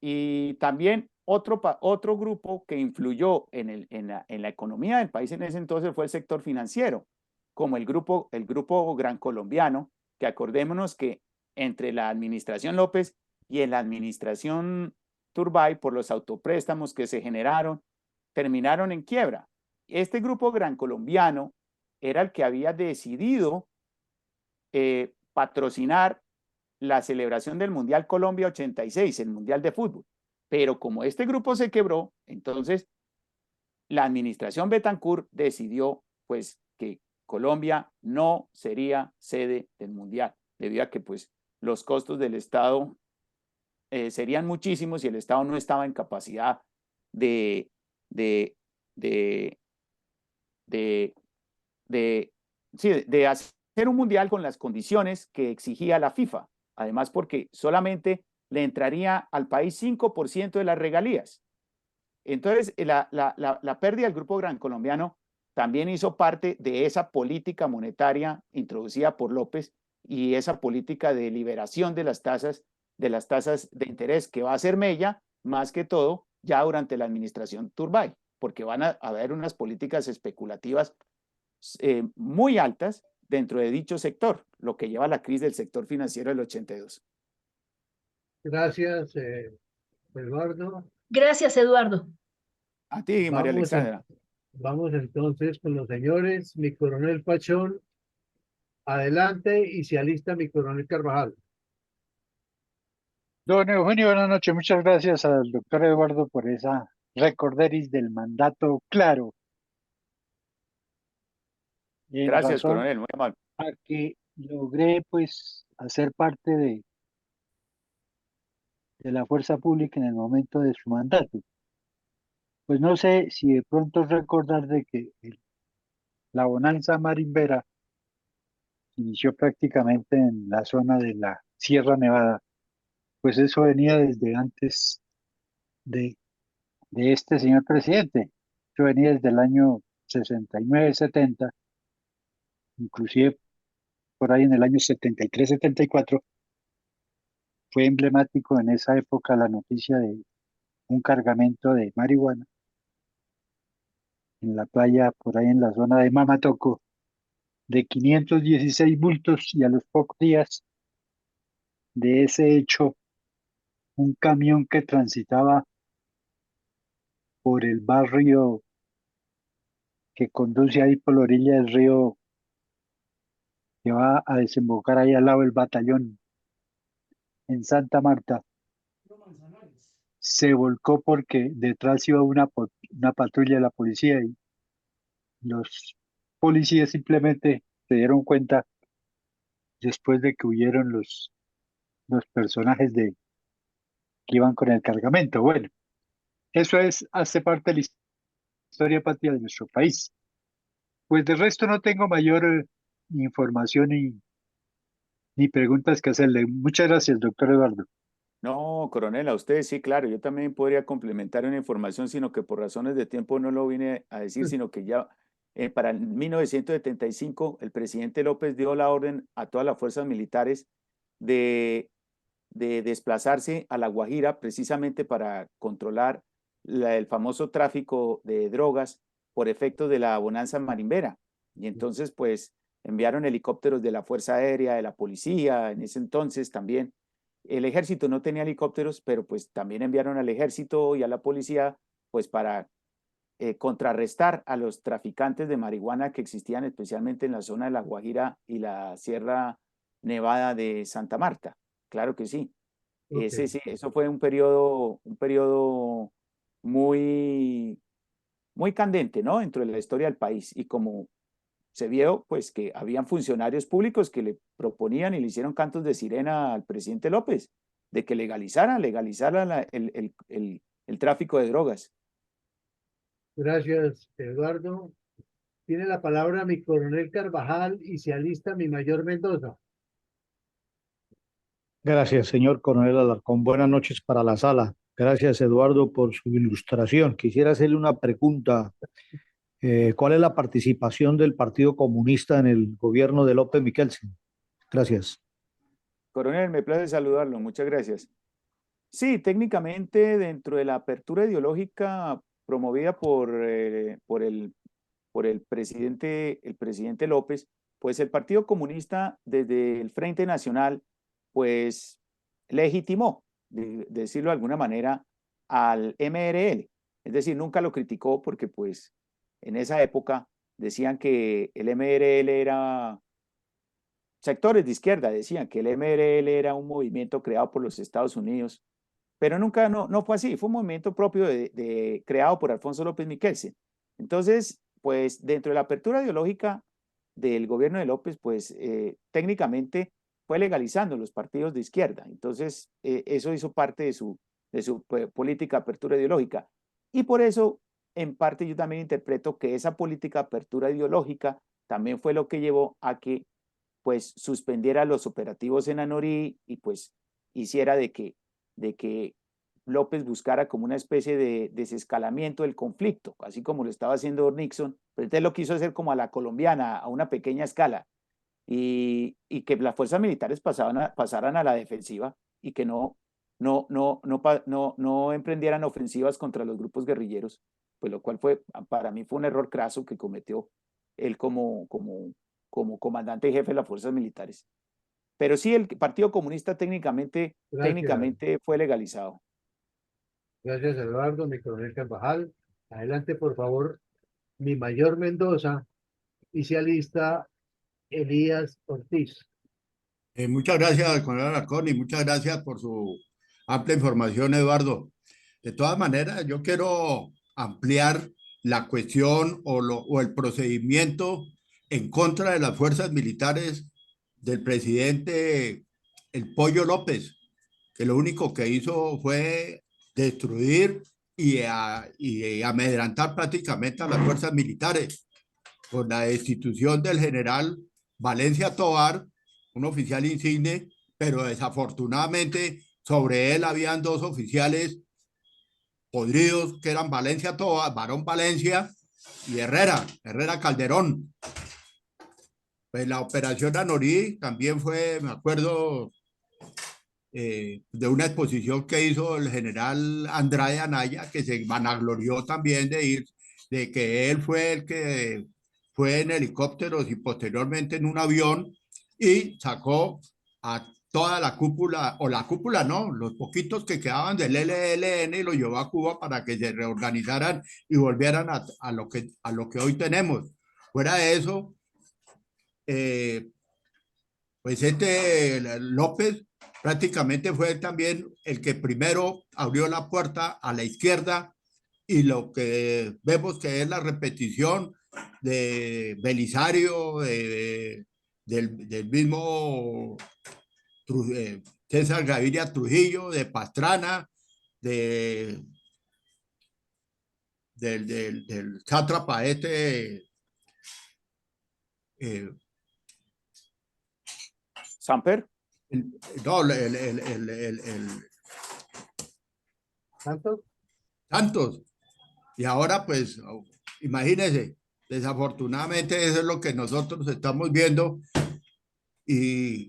Y también otro grupo que influyó en la economía del país en ese entonces fue el sector financiero, como el grupo Gran Colombiano, que acordémonos que entre la administración López y en la administración Turbay, por los autopréstamos que se generaron, terminaron en quiebra. Este grupo Gran Colombiano era el que había decidido patrocinar la celebración del Mundial Colombia 86, el Mundial de Fútbol. Pero como este grupo se quebró, entonces la administración Betancourt decidió pues que Colombia no sería sede del Mundial, debido a que pues los costos del Estado serían muchísimos y el Estado no estaba en capacidad de, de, de, de, de, sí, de hacer un Mundial con las condiciones que exigía la FIFA. Además, porque solamente le entraría al país 5% de las regalías. Entonces, la pérdida del Grupo Gran Colombiano también hizo parte de esa política monetaria introducida por López y esa política de liberación de las tasas de interés que va a ser mella, más que todo, ya durante la administración Turbay, porque van a haber unas políticas especulativas muy altas dentro de dicho sector, lo que lleva a la crisis del sector financiero del 82. Gracias, Eduardo. Gracias, Eduardo. A ti, María Alexandra. Vamos entonces con los señores. Mi coronel Pachón, adelante y se alista mi coronel Carvajal. Don Eugenio, buenas noches. Muchas gracias al doctor Eduardo por esa recorderis del mandato claro. En Gracias, razón coronel, muy amable. a que logré pues hacer parte de la fuerza pública en el momento de su mandato. Pues no sé si de pronto recordar de que la bonanza marimbera inició prácticamente en la zona de la Sierra Nevada, pues eso venía desde antes de este señor presidente. Eso venía desde el año 69, 70, inclusive por ahí en el año 73, 74, fue emblemático en esa época la noticia de un cargamento de marihuana en la playa, por ahí en la zona de Mamatoco, de 516 bultos, y a los pocos días de ese hecho, un camión que transitaba por el barrio que conduce ahí por la orilla del río, que va a desembocar ahí al lado del batallón en Santa Marta, se volcó porque detrás iba una patrulla de la policía y los policías simplemente se dieron cuenta después de que huyeron los personajes que iban con el cargamento. Bueno, eso hace parte de la historia patria de nuestro país. Pues de resto no tengo mayor información ni preguntas que hacerle. Muchas gracias, doctor Eduardo. No, coronel, a usted sí, claro, yo también podría complementar una información, sino que por razones de tiempo no lo vine a decir, sino que ya para 1975 el presidente López dio la orden a todas las fuerzas militares de desplazarse a La Guajira precisamente para controlar el famoso tráfico de drogas por efecto de la bonanza marimbera. Y entonces, pues, enviaron helicópteros de la Fuerza Aérea, de la policía, en ese entonces también. El ejército no tenía helicópteros, pero pues también enviaron al ejército y a la policía, pues para contrarrestar a los traficantes de marihuana que existían especialmente en la zona de La Guajira y la Sierra Nevada de Santa Marta. Claro que sí. Okay. Sí, eso fue un periodo muy, muy candente, ¿no? Dentro de la historia del país. Y como se vio, pues que habían funcionarios públicos que le proponían y le hicieron cantos de sirena al presidente López. Y entonces, pues, se vio, pues, que habían funcionarios públicos que le proponían y le hicieron cantos de sirena al presidente López. Y entonces, pues, se vio, pues, que habían funcionarios públicos que le proponían y le hicieron cantos de sirena al presidente López. que legalizara el tráfico de drogas. Gracias, Eduardo. Tiene la palabra mi coronel Carvajal y se alista mi mayor Mendoza. Gracias, señor Coronel Alarcón. Buenas noches para la sala. Gracias, Eduardo, por su ilustración. Quisiera hacerle una pregunta. ¿Cuál es la participación del Partido Comunista en el gobierno de López Miquelsen? Gracias. Coronel, me place saludarlo, muchas gracias. Sí, técnicamente dentro de la apertura ideológica promovida por el presidente López, pues el Partido Comunista desde el Frente Nacional, pues legitimó, decirlo de alguna manera, al MRL. Es decir, nunca lo criticó porque pues en esa época decían que el MRL era, sectores de izquierda decían que el MRL era un movimiento creado por los Estados Unidos, pero nunca, no fue así, fue un movimiento propio creado por Alfonso López Miquelsen. Entonces, pues dentro de la apertura ideológica del gobierno de López, pues técnicamente fue legalizando los partidos de izquierda. Entonces, eso hizo parte de su política de apertura ideológica. Y por eso, en parte, yo también interpreto que esa política de apertura ideológica también fue lo que llevó a que pues suspendiera los operativos en Anorí y pues hiciera de que López buscara como una especie de desescalamiento del conflicto, así como lo estaba haciendo Nixon, pero él lo quiso hacer como a la colombiana, a una pequeña escala, y que las fuerzas militares pasaran a la defensiva y que no emprendieran ofensivas contra los grupos guerrilleros, pues lo cual para mí fue un error craso que cometió él como comandante y jefe de las fuerzas militares. Pero sí, el Partido Comunista técnicamente fue legalizado. Gracias, Eduardo, mi coronel Carvajal. Adelante, por favor, mi mayor Mendoza y se alista Elías Ortiz. Muchas gracias, coronel Alarcón, y muchas gracias por su amplia información, Eduardo. De todas maneras, yo quiero ampliar la cuestión o el procedimiento en contra de las fuerzas militares del presidente El Pollo López, que lo único que hizo fue destruir y amedrentar prácticamente a las fuerzas militares con la destitución del general Valencia Tovar, un oficial insigne, pero desafortunadamente sobre él habían dos oficiales podridos que eran Valencia Tovar, Barón Valencia y Herrera Calderón. Pues la operación Anorí también fue, me acuerdo, de una exposición que hizo el general Andrade Anaya, que se vanaglorió también de que él fue el que fue en helicópteros y posteriormente en un avión y sacó a toda la cúpula, o la cúpula no, los poquitos que quedaban del ELN y lo llevó a Cuba para que se reorganizaran y volvieran a lo que hoy tenemos. Fuera de eso, pues López prácticamente fue también el que primero abrió la puerta a la izquierda y lo que vemos que es la repetición de Belisario, del mismo César Gaviria Trujillo, de Pastrana, del sátrapa ¿Samper? No, ¿Santos? Santos. Y ahora, pues, imagínense, desafortunadamente eso es lo que nosotros estamos viendo y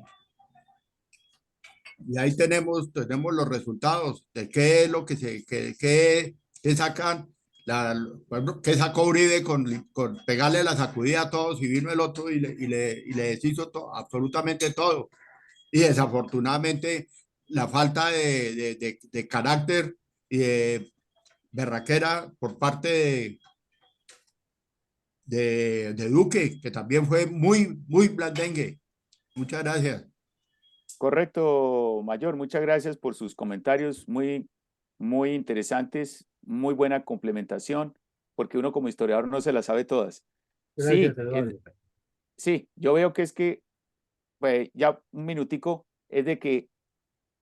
ahí tenemos los resultados de qué es lo que que sacan, que sacó Uribe con pegarle la sacudida a todos y vino el otro y le deshizo absolutamente todo. Y desafortunadamente la falta de carácter y de berraquera por parte de Duque, que también fue muy, muy blandengue. Muchas gracias. Correcto, Mayor. Muchas gracias por sus comentarios muy, muy interesantes, muy buena complementación, porque uno como historiador no se las sabe todas. Gracias, Sí, Eduardo. sí, yo veo que es que, pues ya un minutico, es de que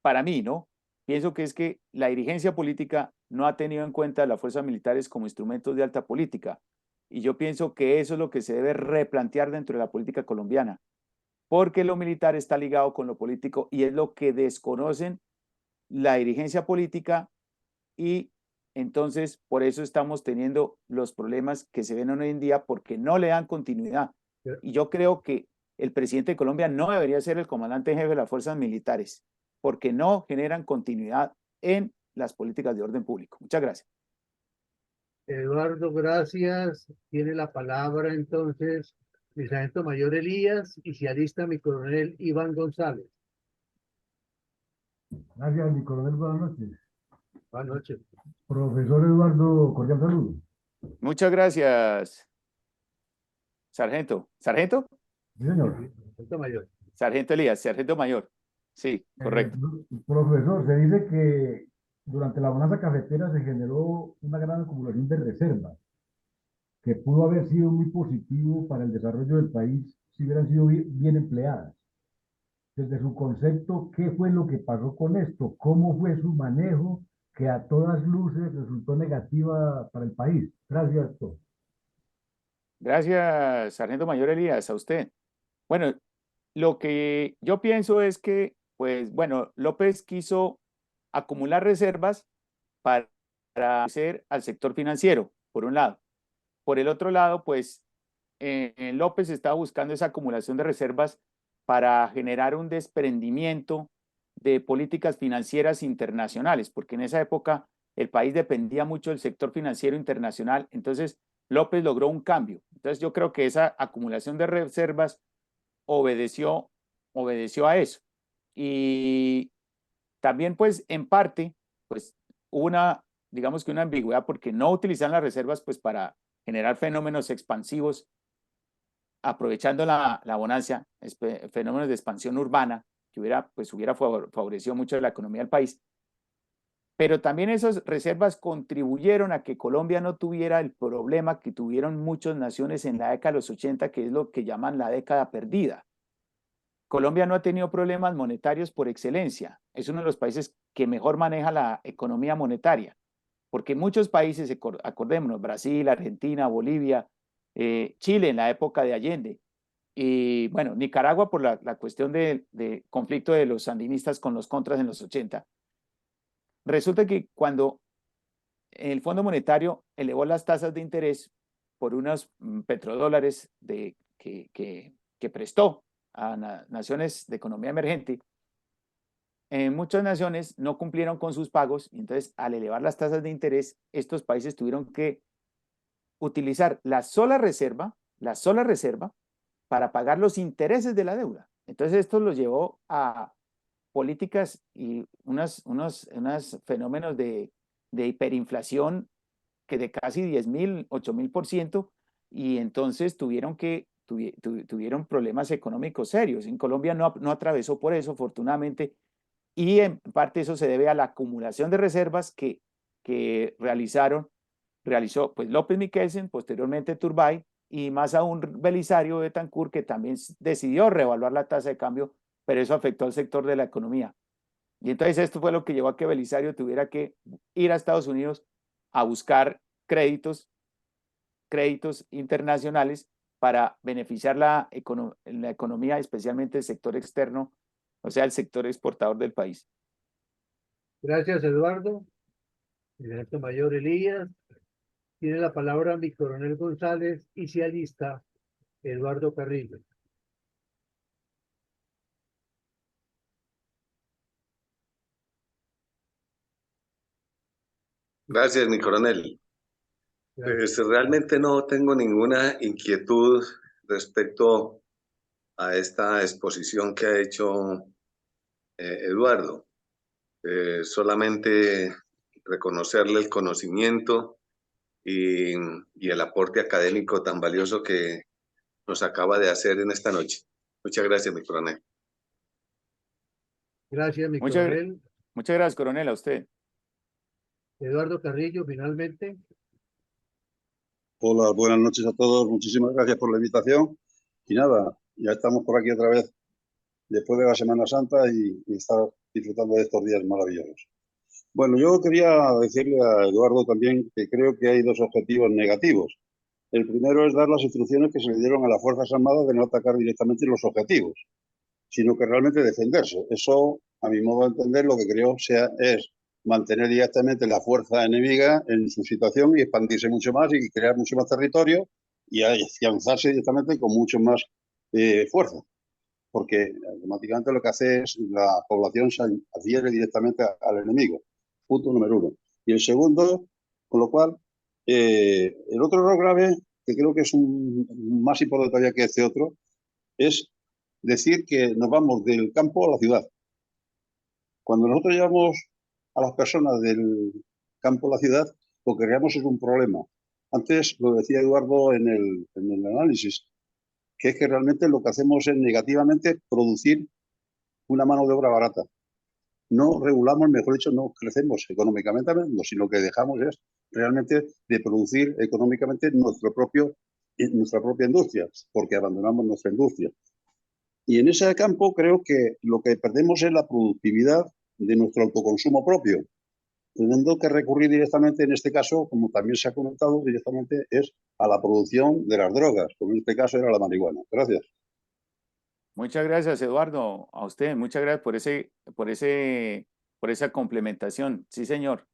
para mí, ¿no? Pienso que es que la dirigencia política no ha tenido en cuenta a las fuerzas militares como instrumentos de alta política. Y yo pienso que eso es lo que se debe replantear dentro de la política colombiana, porque lo militar está ligado con lo político y es lo que desconocen la dirigencia política y entonces por eso estamos teniendo los problemas que se ven hoy en día porque no le dan continuidad. Y yo creo que el presidente de Colombia no debería ser el comandante en jefe de las fuerzas militares porque no generan continuidad en las políticas de orden público. Muchas gracias. Eduardo, gracias. Tiene la palabra entonces mi sargento mayor Elías y se alista mi coronel Iván González. Gracias, mi coronel, buenas noches. Buenas noches. Profesor Eduardo, cordial saludo. Muchas gracias, sargento. ¿Sargento? Sí, señor. Sargento mayor. Sargento Elías, sargento mayor. Sí, correcto. Profesor, se dice que durante la bonanza cafetera se generó una gran acumulación de reservas, que pudo haber sido muy positivo para el desarrollo del país si hubieran sido bien empleadas. Desde su concepto, ¿qué fue lo que pasó con esto? ¿Cómo fue su manejo que a todas luces resultó negativa para el país? Gracias, doctor. Gracias, sargento mayor Elías, a usted. Bueno, lo que yo pienso es que, pues, bueno, López quiso acumular reservas para hacer al sector financiero, por un lado. Por el otro lado, pues, López estaba buscando esa acumulación de reservas para generar un desprendimiento de políticas financieras internacionales, porque en esa época el país dependía mucho del sector financiero internacional. Entonces, López logró un cambio. Entonces, yo creo que esa acumulación de reservas obedeció a eso. Y también, pues, en parte, pues, hubo digamos que una ambigüedad, porque no utilizan las reservas, pues, para generar fenómenos expansivos, aprovechando la bonanza, fenómenos de expansión urbana, que hubiera favorecido mucho la economía del país. Pero también esas reservas contribuyeron a que Colombia no tuviera el problema que tuvieron muchas naciones en la década de los 80, que es lo que llaman la década perdida. Colombia no ha tenido problemas monetarios por excelencia. Es uno de los países que mejor maneja la economía monetaria, porque muchos países, acordémonos, Brasil, Argentina, Bolivia, Chile en la época de Allende, y bueno, Nicaragua por la cuestión de conflicto de los sandinistas con los contras en los 80. Resulta que cuando el Fondo Monetario elevó las tasas de interés por unos petrodólares que prestó a naciones de economía emergente, muchas naciones no cumplieron con sus pagos, y entonces al elevar las tasas de interés, estos países tuvieron que utilizar la sola reserva para pagar los intereses de la deuda. Entonces esto los llevó a políticas y unos fenómenos de hiperinflación que de casi 10.000, 8.000%, y entonces tuvieron problemas económicos serios. En Colombia no atravesó por eso, afortunadamente, y en parte eso se debe a la acumulación de reservas que realizó pues López Miquelsen, posteriormente Turbay, y más aún Belisario Betancur, que también decidió reevaluar la tasa de cambio, pero eso afectó al sector de la economía. Y entonces esto fue lo que llevó a que Belisario tuviera que ir a Estados Unidos a buscar créditos internacionales para beneficiar la economía, especialmente el sector externo, o sea, el sector exportador del país. Gracias, Eduardo. Mi sargento mayor Elías. Tiene la palabra mi coronel González y se alista Eduardo Carrillo. Gracias, mi coronel. Gracias. Pues realmente no tengo ninguna inquietud respecto a esta exposición que ha hecho Eduardo. Solamente reconocerle el conocimiento y el aporte académico tan valioso que nos acaba de hacer en esta noche. Muchas gracias, mi coronel. Gracias, mi coronel. Muchas gracias, coronel, a usted. Eduardo Carrillo, finalmente. Hola, buenas noches a todos. Muchísimas gracias por la invitación. Y nada, ya estamos por aquí otra vez después de la Semana Santa y estar disfrutando de estos días maravillosos. Bueno, yo quería decirle a Eduardo también que creo que hay dos objetivos negativos. El primero es dar las instrucciones que se le dieron a las Fuerzas Armadas de no atacar directamente los objetivos, sino que realmente defenderse. Eso, a mi modo de entender, lo que creo es mantener directamente la fuerza enemiga en su situación y expandirse mucho más y crear mucho más territorio y afianzarse directamente con mucho más fuerza. Porque automáticamente lo que hace es la población se adhiere directamente al enemigo. Punto número uno. Y el segundo, con lo cual, el otro error grave, que creo que es más importante todavía que este otro, es decir que nos vamos del campo a la ciudad. Cuando nosotros llevamos a las personas del campo a la ciudad, lo que creamos es un problema. Antes lo decía Eduardo en el análisis, que es que realmente lo que hacemos es negativamente producir una mano de obra barata. No regulamos, mejor dicho, no crecemos económicamente, sino que dejamos es realmente de producir económicamente nuestra propia industria, porque abandonamos nuestra industria. Y en ese campo creo que lo que perdemos es la productividad de nuestro autoconsumo propio, teniendo que recurrir directamente, en este caso, como también se ha comentado, directamente es a la producción de las drogas, como en este caso era la marihuana. Gracias. Muchas gracias, Eduardo, a usted. Muchas gracias por esa complementación. Sí, señor.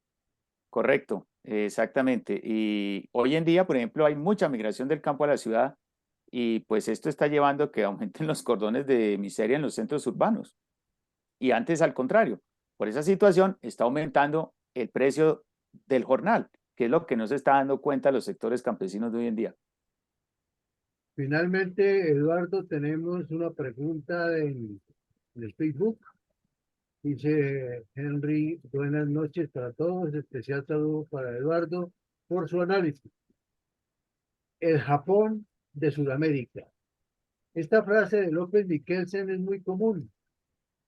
Correcto, exactamente. Y hoy en día, por ejemplo, hay mucha migración del campo a la ciudad y pues esto está llevando a que aumenten los cordones de miseria en los centros urbanos. Y antes, al contrario, por esa situación está aumentando el precio del jornal, que es lo que no se está dando cuenta los sectores campesinos de hoy en día. Finalmente, Eduardo, tenemos una pregunta en el Facebook. Dice Henry, buenas noches para todos, especial saludo para Eduardo por su análisis. El Japón de Sudamérica. Esta frase de López Miquelsen es muy común,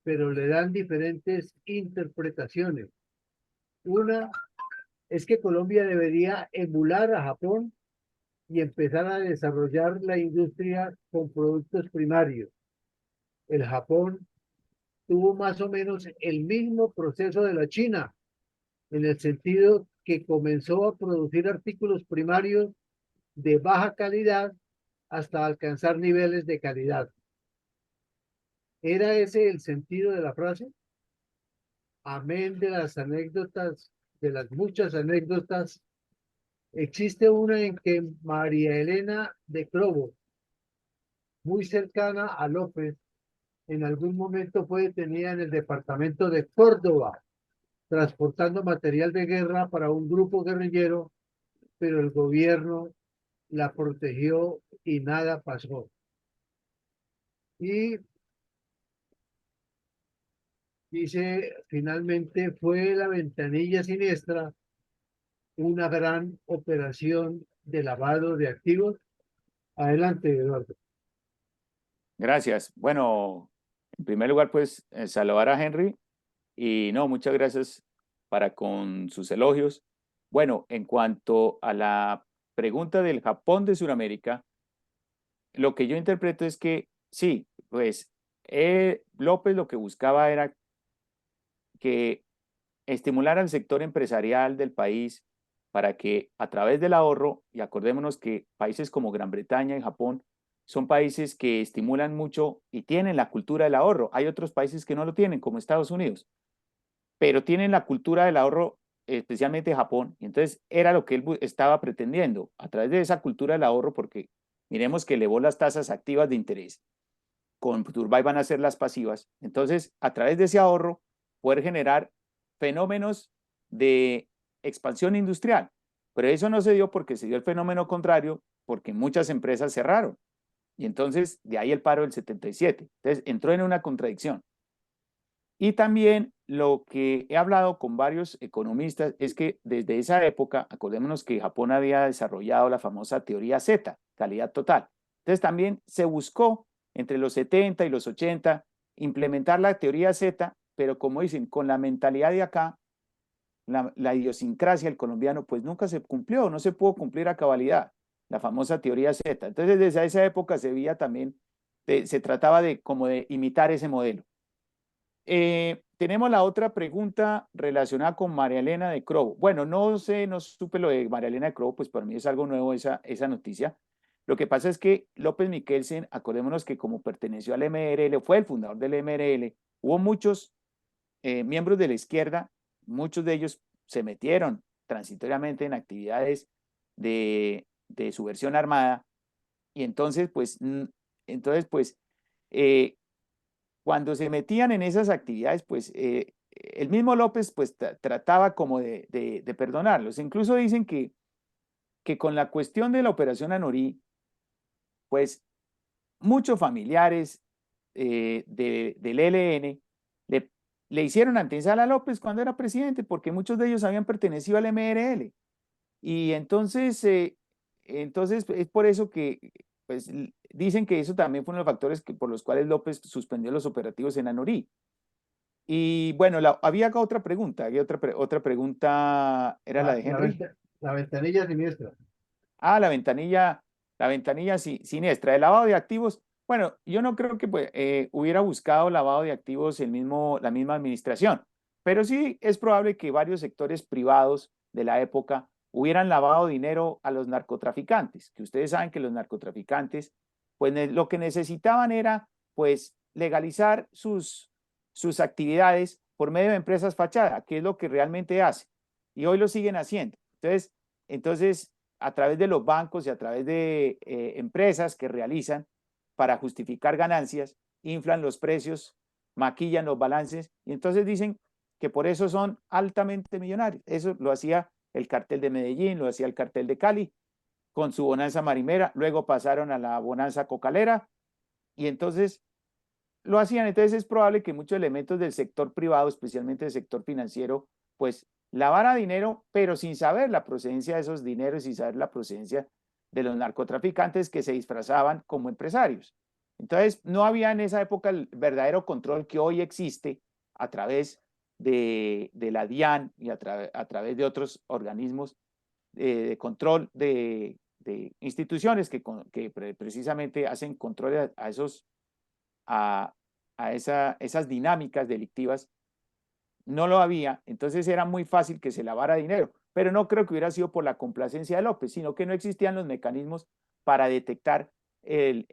pero le dan diferentes interpretaciones. Una es que Colombia debería emular a Japón y empezar a desarrollar la industria con productos primarios. El Japón tuvo más o menos el mismo proceso de la China, en el sentido que comenzó a producir artículos primarios de baja calidad hasta alcanzar niveles de calidad. ¿Era ese el sentido de la frase? Amén de las anécdotas, de las muchas anécdotas, existe una en que María Elena de Clovo, muy cercana a López, en algún momento fue detenida en el departamento de Córdoba, transportando material de guerra para un grupo guerrillero, pero el gobierno la protegió y nada pasó. Y dice, finalmente fue la ventanilla siniestra una gran operación de lavado de activos. Adelante, Eduardo. Gracias. Bueno, en primer lugar, pues saludar a Henry y no, muchas gracias con sus elogios. Bueno, en cuanto a la pregunta del Japón de Sudamérica, lo que yo interpreto es que sí, pues López lo que buscaba era que estimular al sector empresarial del país para que a través del ahorro, y acordémonos que países como Gran Bretaña y Japón son países que estimulan mucho y tienen la cultura del ahorro. Hay otros países que no lo tienen, como Estados Unidos, pero tienen la cultura del ahorro, especialmente Japón. Y entonces era lo que él estaba pretendiendo, a través de esa cultura del ahorro, porque miremos que elevó las tasas activas de interés. Con Turbay van a ser las pasivas. Entonces, a través de ese ahorro, poder generar fenómenos de expansión industrial. Pero eso no se dio porque se dio el fenómeno contrario, porque muchas empresas cerraron. Y entonces, de ahí el paro del 77. Entonces, entró en una contradicción. Y también lo que he hablado con varios economistas es que desde esa época, acordémonos que Japón había desarrollado la famosa teoría Z, calidad total. Entonces, también se buscó entre los 70 y los 80 implementar la teoría Z, pero como dicen, con la mentalidad de acá, la idiosincrasia del colombiano, pues nunca se cumplió, no se pudo cumplir a cabalidad, la famosa teoría Z. Entonces, desde esa época se veía también, se trataba de como de imitar ese modelo. tenemos la otra pregunta relacionada con María Elena de Crobo. Bueno, no sé, no supe lo de María Elena de Crobo, pues para mí es algo nuevo esa noticia. Lo que pasa es que López Miquelsen, acordémonos que como perteneció al MRL, fue el fundador del MRL, hubo muchos miembros de la izquierda, muchos de ellos se metieron transitoriamente en actividades de subversión armada, y entonces, pues, cuando se metían en esas actividades, pues el mismo López pues trataba como de perdonarlos. Incluso dicen que con la cuestión de la operación Anorí, pues muchos familiares del ELN le hicieron antesala a López cuando era presidente, porque muchos de ellos habían pertenecido al MRL. Y entonces es por eso que pues, dicen que eso también fue uno de los factores por los cuales López suspendió los operativos en Anorí. Y bueno, había acá otra pregunta, otra pregunta, ¿era la de Henry? La ventanilla siniestra. Ah, la ventanilla siniestra, el lavado de activos. Bueno, yo no creo que pues, hubiera buscado lavado de activos la misma administración, pero sí es probable que varios sectores privados de la época hubieran lavado dinero a los narcotraficantes, que ustedes saben que los narcotraficantes, pues lo que necesitaban era, pues, legalizar sus actividades por medio de empresas fachada, que es lo que realmente hace, y hoy lo siguen haciendo. Entonces, a través de los bancos y a través de empresas que realizan para justificar ganancias, inflan los precios, maquillan los balances, y entonces dicen que por eso son altamente millonarios. Eso lo hacía el cartel de Medellín, lo hacía el cartel de Cali, con su bonanza marimera, luego pasaron a la bonanza cocalera, y entonces lo hacían. Entonces es probable que muchos elementos del sector privado, especialmente del sector financiero, pues lavara dinero, pero sin saber la procedencia de esos dineros, sin saber la procedencia de los narcotraficantes que se disfrazaban como empresarios. Entonces no había en esa época el verdadero control que hoy existe a través de la DIAN y a través de otros organismos de control de instituciones que precisamente hacen control a esas dinámicas delictivas. No lo había, entonces era muy fácil que se lavara dinero, pero no creo que hubiera sido por la complacencia de López, sino que no existían los mecanismos para detectar el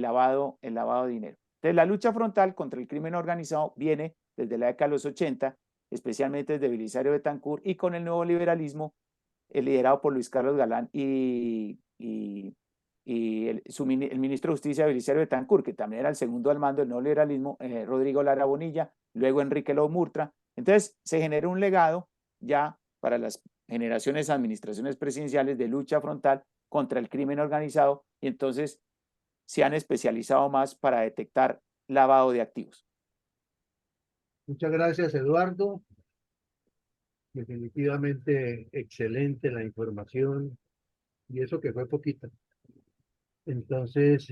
lavado de dinero. Entonces la lucha frontal contra el crimen organizado viene desde la década de los 80, especialmente desde Belisario Betancur y con el nuevo liberalismo liderado por Luis Carlos Galán y el ministro de Justicia Belisario Betancur, que también era el segundo al mando del neoliberalismo, Rodrigo Lara Bonilla, luego Enrique López Murtra. Entonces se generó un legado ya para las generaciones, administraciones presidenciales de lucha frontal contra el crimen organizado, y entonces se han especializado más para detectar lavado de activos. Muchas gracias, Eduardo. Definitivamente excelente la información, y eso que fue poquita. Entonces,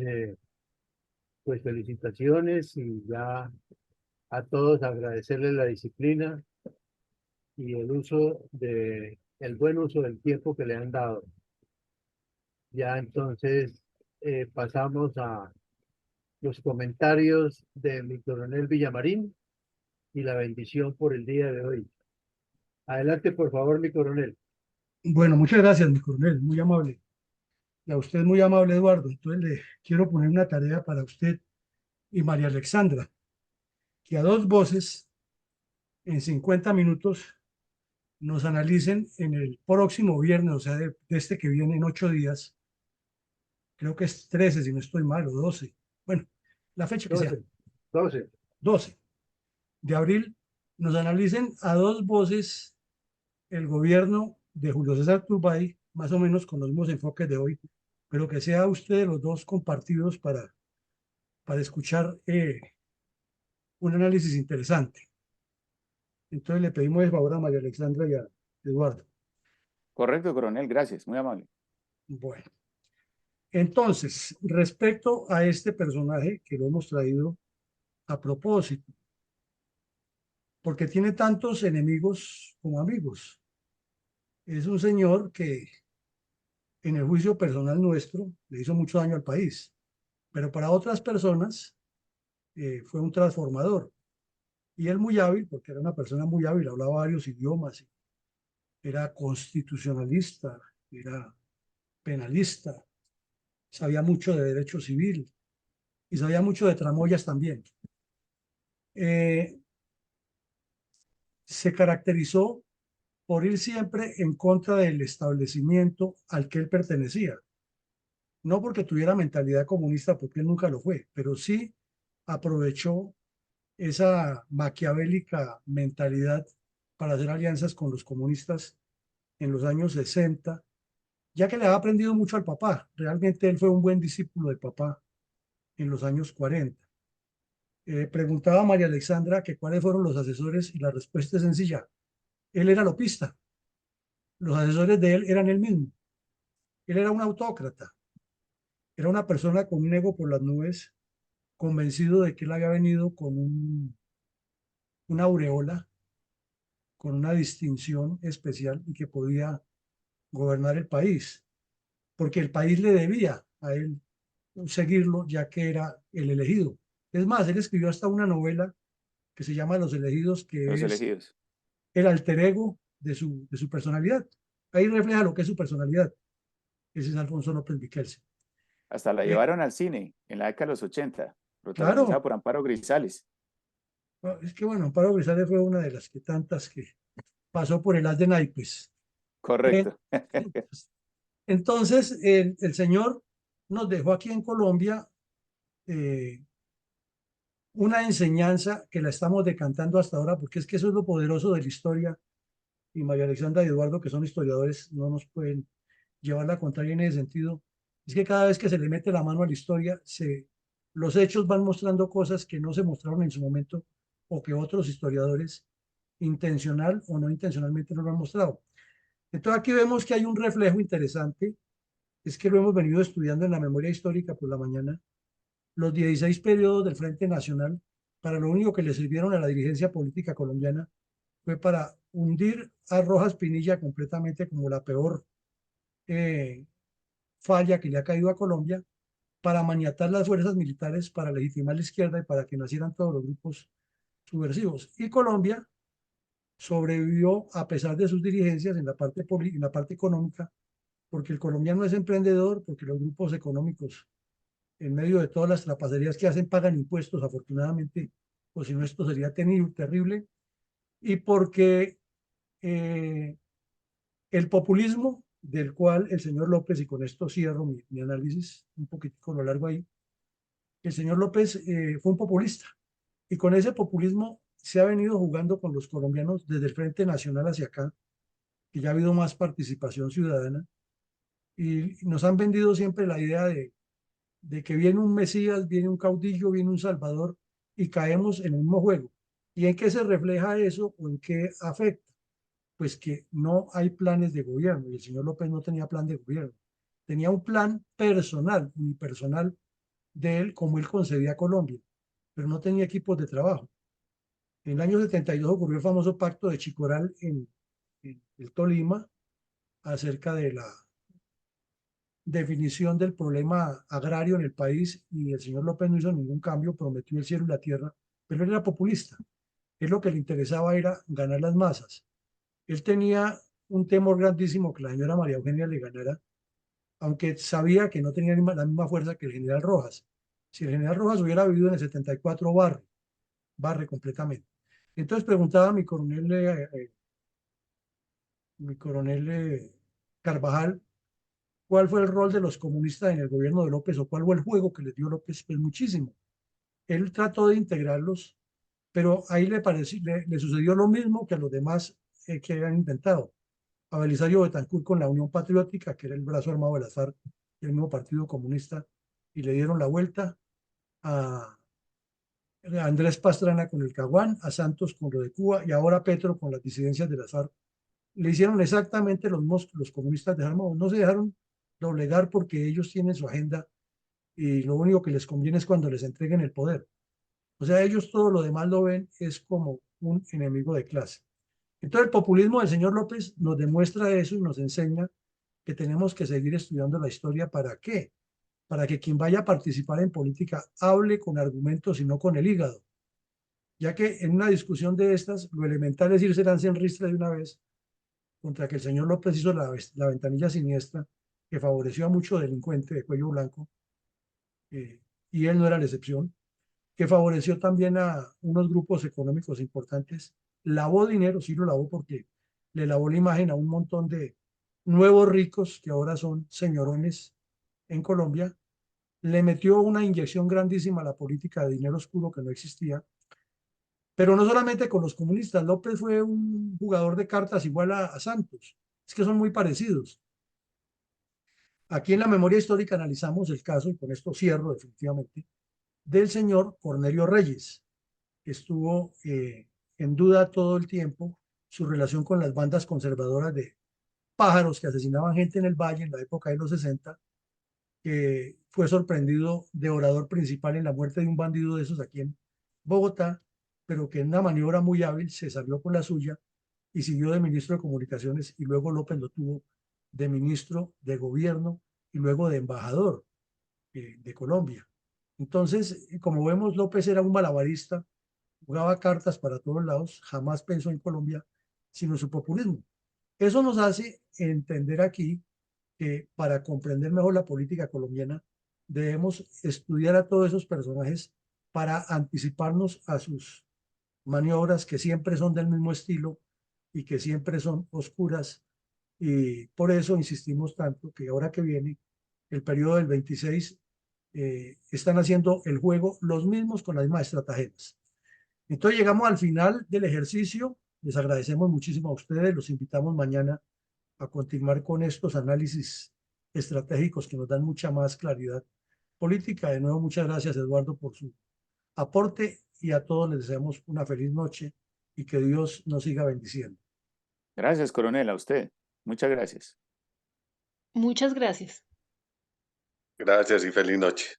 pues felicitaciones, y ya a todos agradecerles la disciplina y el buen uso del tiempo que le han dado. Ya entonces pasamos a los comentarios de mi coronel Villamarín y la bendición por el día de hoy. Adelante, por favor, mi coronel. Bueno, muchas gracias, mi coronel, muy amable. Y a usted muy amable, Eduardo. Entonces le quiero poner una tarea para usted y María Alexandra, que a dos voces, en 50 minutos, nos analicen en el próximo viernes, o sea, de este que viene en 8 días, creo que es 13, si no estoy mal, o 12. Bueno, la fecha que sea. 12 de abril, nos analicen a dos voces el gobierno de Julio César Turbay, más o menos con los mismos enfoques de hoy, pero que sea usted los dos compartidos para escuchar un análisis interesante. Entonces le pedimos el favor a María Alexandra y a Eduardo. Correcto, coronel, gracias, muy amable. Bueno, entonces, respecto a este personaje que lo hemos traído a propósito, porque tiene tantos enemigos como amigos. Es un señor que, en el juicio personal nuestro, le hizo mucho daño al país, pero para otras personas fue un transformador. Y él muy hábil, porque era una persona muy hábil, hablaba varios idiomas, era constitucionalista, era penalista, sabía mucho de derecho civil y sabía mucho de tramoyas también. Se caracterizó por ir siempre en contra del establecimiento al que él pertenecía. No porque tuviera mentalidad comunista, porque él nunca lo fue, pero sí aprovechó esa maquiavélica mentalidad para hacer alianzas con los comunistas en los años 60, ya que le había aprendido mucho al papá. Realmente él fue un buen discípulo del papá en los años 40. Preguntaba a María Alexandra que cuáles fueron los asesores y la respuesta es sencilla. Él era lopista. Los asesores de él eran él mismo. Él era un autócrata. Era una persona con un ego por las nubes, convencido de que él había venido con una aureola, con una distinción especial y que podía gobernar el país, porque el país le debía a él seguirlo, ya que era el elegido. Es más, él escribió hasta una novela que se llama Los Elegidos, que Los es elegidos. el alter ego de su personalidad. Ahí refleja lo que es su personalidad. Ese es Alfonso López Miquelsen. Hasta la Eh, llevaron al cine en la década de los 80, protagonizada claro, por Amparo Grisales. es que bueno, Amparo Grisales fue una de las que tantas que pasó por el haz de naipes. Correcto. Entonces, el señor nos dejó aquí en Colombia una enseñanza que la estamos decantando hasta ahora, porque es que eso es lo poderoso de la historia, y María Alexandra y Eduardo, que son historiadores, no nos pueden llevar la contraria en ese sentido. Es que cada vez que se le mete la mano a la historia, los hechos van mostrando cosas que no se mostraron en su momento o que otros historiadores, intencional o no intencionalmente, no lo han mostrado. Entonces aquí vemos que hay un reflejo interesante, es que lo hemos venido estudiando en la memoria histórica por la mañana, los 16 periodos del Frente Nacional, para lo único que le sirvieron a la dirigencia política colombiana fue para hundir a Rojas Pinilla completamente como la peor falla que le ha caído a Colombia, para maniatar las fuerzas militares, para legitimar la izquierda y para que nacieran todos los grupos subversivos. Y Colombia sobrevivió a pesar de sus dirigencias en la parte económica, porque el colombiano es emprendedor, porque los grupos económicos, en medio de todas las trapacerías que hacen, pagan impuestos, afortunadamente, o si no, esto sería terrible, y porque el populismo, del cual el señor López, y con esto cierro mi análisis un poquitico a lo largo ahí, el señor López fue un populista, y con ese populismo se ha venido jugando con los colombianos desde el Frente Nacional hacia acá, que ya ha habido más participación ciudadana, y nos han vendido siempre la idea de que viene un Mesías, viene un caudillo, viene un Salvador, y caemos en el mismo juego. ¿Y en qué se refleja eso o en qué afecta? Pues que no hay planes de gobierno, y el señor López no tenía plan de gobierno. Tenía un plan personal, unipersonal, de él, como él concebía Colombia, pero no tenía equipos de trabajo. En el año 72 ocurrió el famoso pacto de Chicoral en el Tolima, acerca de la definición del problema agrario en el país, y el señor López no hizo ningún cambio, prometió el cielo y la tierra, pero él era populista. Él lo que le interesaba era ganar las masas. Él tenía un temor grandísimo que la señora María Eugenia le ganara, aunque sabía que no tenía la misma fuerza que el general Rojas. Si el general Rojas hubiera vivido en el 74, barre completamente. Entonces preguntaba a mi coronel Carvajal, ¿cuál fue el rol de los comunistas en el gobierno de López o cuál fue el juego que les dio López? Pues muchísimo. Él trató de integrarlos, pero ahí le sucedió lo mismo que a los demás que habían intentado. A Belisario Betancur con la Unión Patriótica, que era el brazo armado de la FARC, el mismo Partido Comunista, y le dieron la vuelta. A Andrés Pastrana con el Caguán, a Santos con lo de Cuba y ahora Petro con las disidencias de la FARC. Le hicieron exactamente los comunistas de Armado. No se dejaron doblegar porque ellos tienen su agenda y lo único que les conviene es cuando les entreguen el poder. O sea, ellos todo lo demás lo ven es como un enemigo de clase. Entonces el populismo del señor López nos demuestra eso y nos enseña que tenemos que seguir estudiando la historia. ¿Para qué? Para que quien vaya a participar en política hable con argumentos y no con el hígado. ya que en una discusión de estas, lo elemental es irse en ristre de una vez contra que el señor López hizo la ventanilla siniestra que favoreció a mucho delincuente de cuello blanco, y él no era la excepción, que favoreció también a unos grupos económicos importantes, lavó dinero, sí lo lavó porque le lavó la imagen a un montón de nuevos ricos que ahora son señorones en Colombia, le metió una inyección grandísima a la política de dinero oscuro que no existía, pero no solamente con los comunistas. López fue un jugador de cartas igual a Santos, es que son muy parecidos. Aquí en la memoria histórica analizamos el caso, y con esto cierro definitivamente, del señor Cornelio Reyes, que estuvo en duda todo el tiempo su relación con las bandas conservadoras de pájaros que asesinaban gente en el Valle en la época de los 60, que fue sorprendido de orador principal en la muerte de un bandido de esos aquí en Bogotá, pero que en una maniobra muy hábil se salió con la suya y siguió de ministro de Comunicaciones, y luego López lo tuvo de ministro de Gobierno y luego de embajador de Colombia. Entonces, como vemos, López era un malabarista, jugaba cartas para todos lados, jamás pensó en Colombia, sino en su populismo. Eso nos hace entender aquí que para comprender mejor la política colombiana debemos estudiar a todos esos personajes para anticiparnos a sus maniobras, que siempre son del mismo estilo y que siempre son oscuras. Y por eso insistimos tanto que ahora que viene el periodo del 26, están haciendo el juego los mismos con las mismas estratagemas. Entonces llegamos al final del ejercicio. Les agradecemos muchísimo a ustedes. Los invitamos mañana a continuar con estos análisis estratégicos que nos dan mucha más claridad política. De nuevo, muchas gracias, Eduardo, por su aporte, y a todos les deseamos una feliz noche y que Dios nos siga bendiciendo. Gracias, coronel, a usted. Muchas gracias. Muchas gracias. Gracias y feliz noche.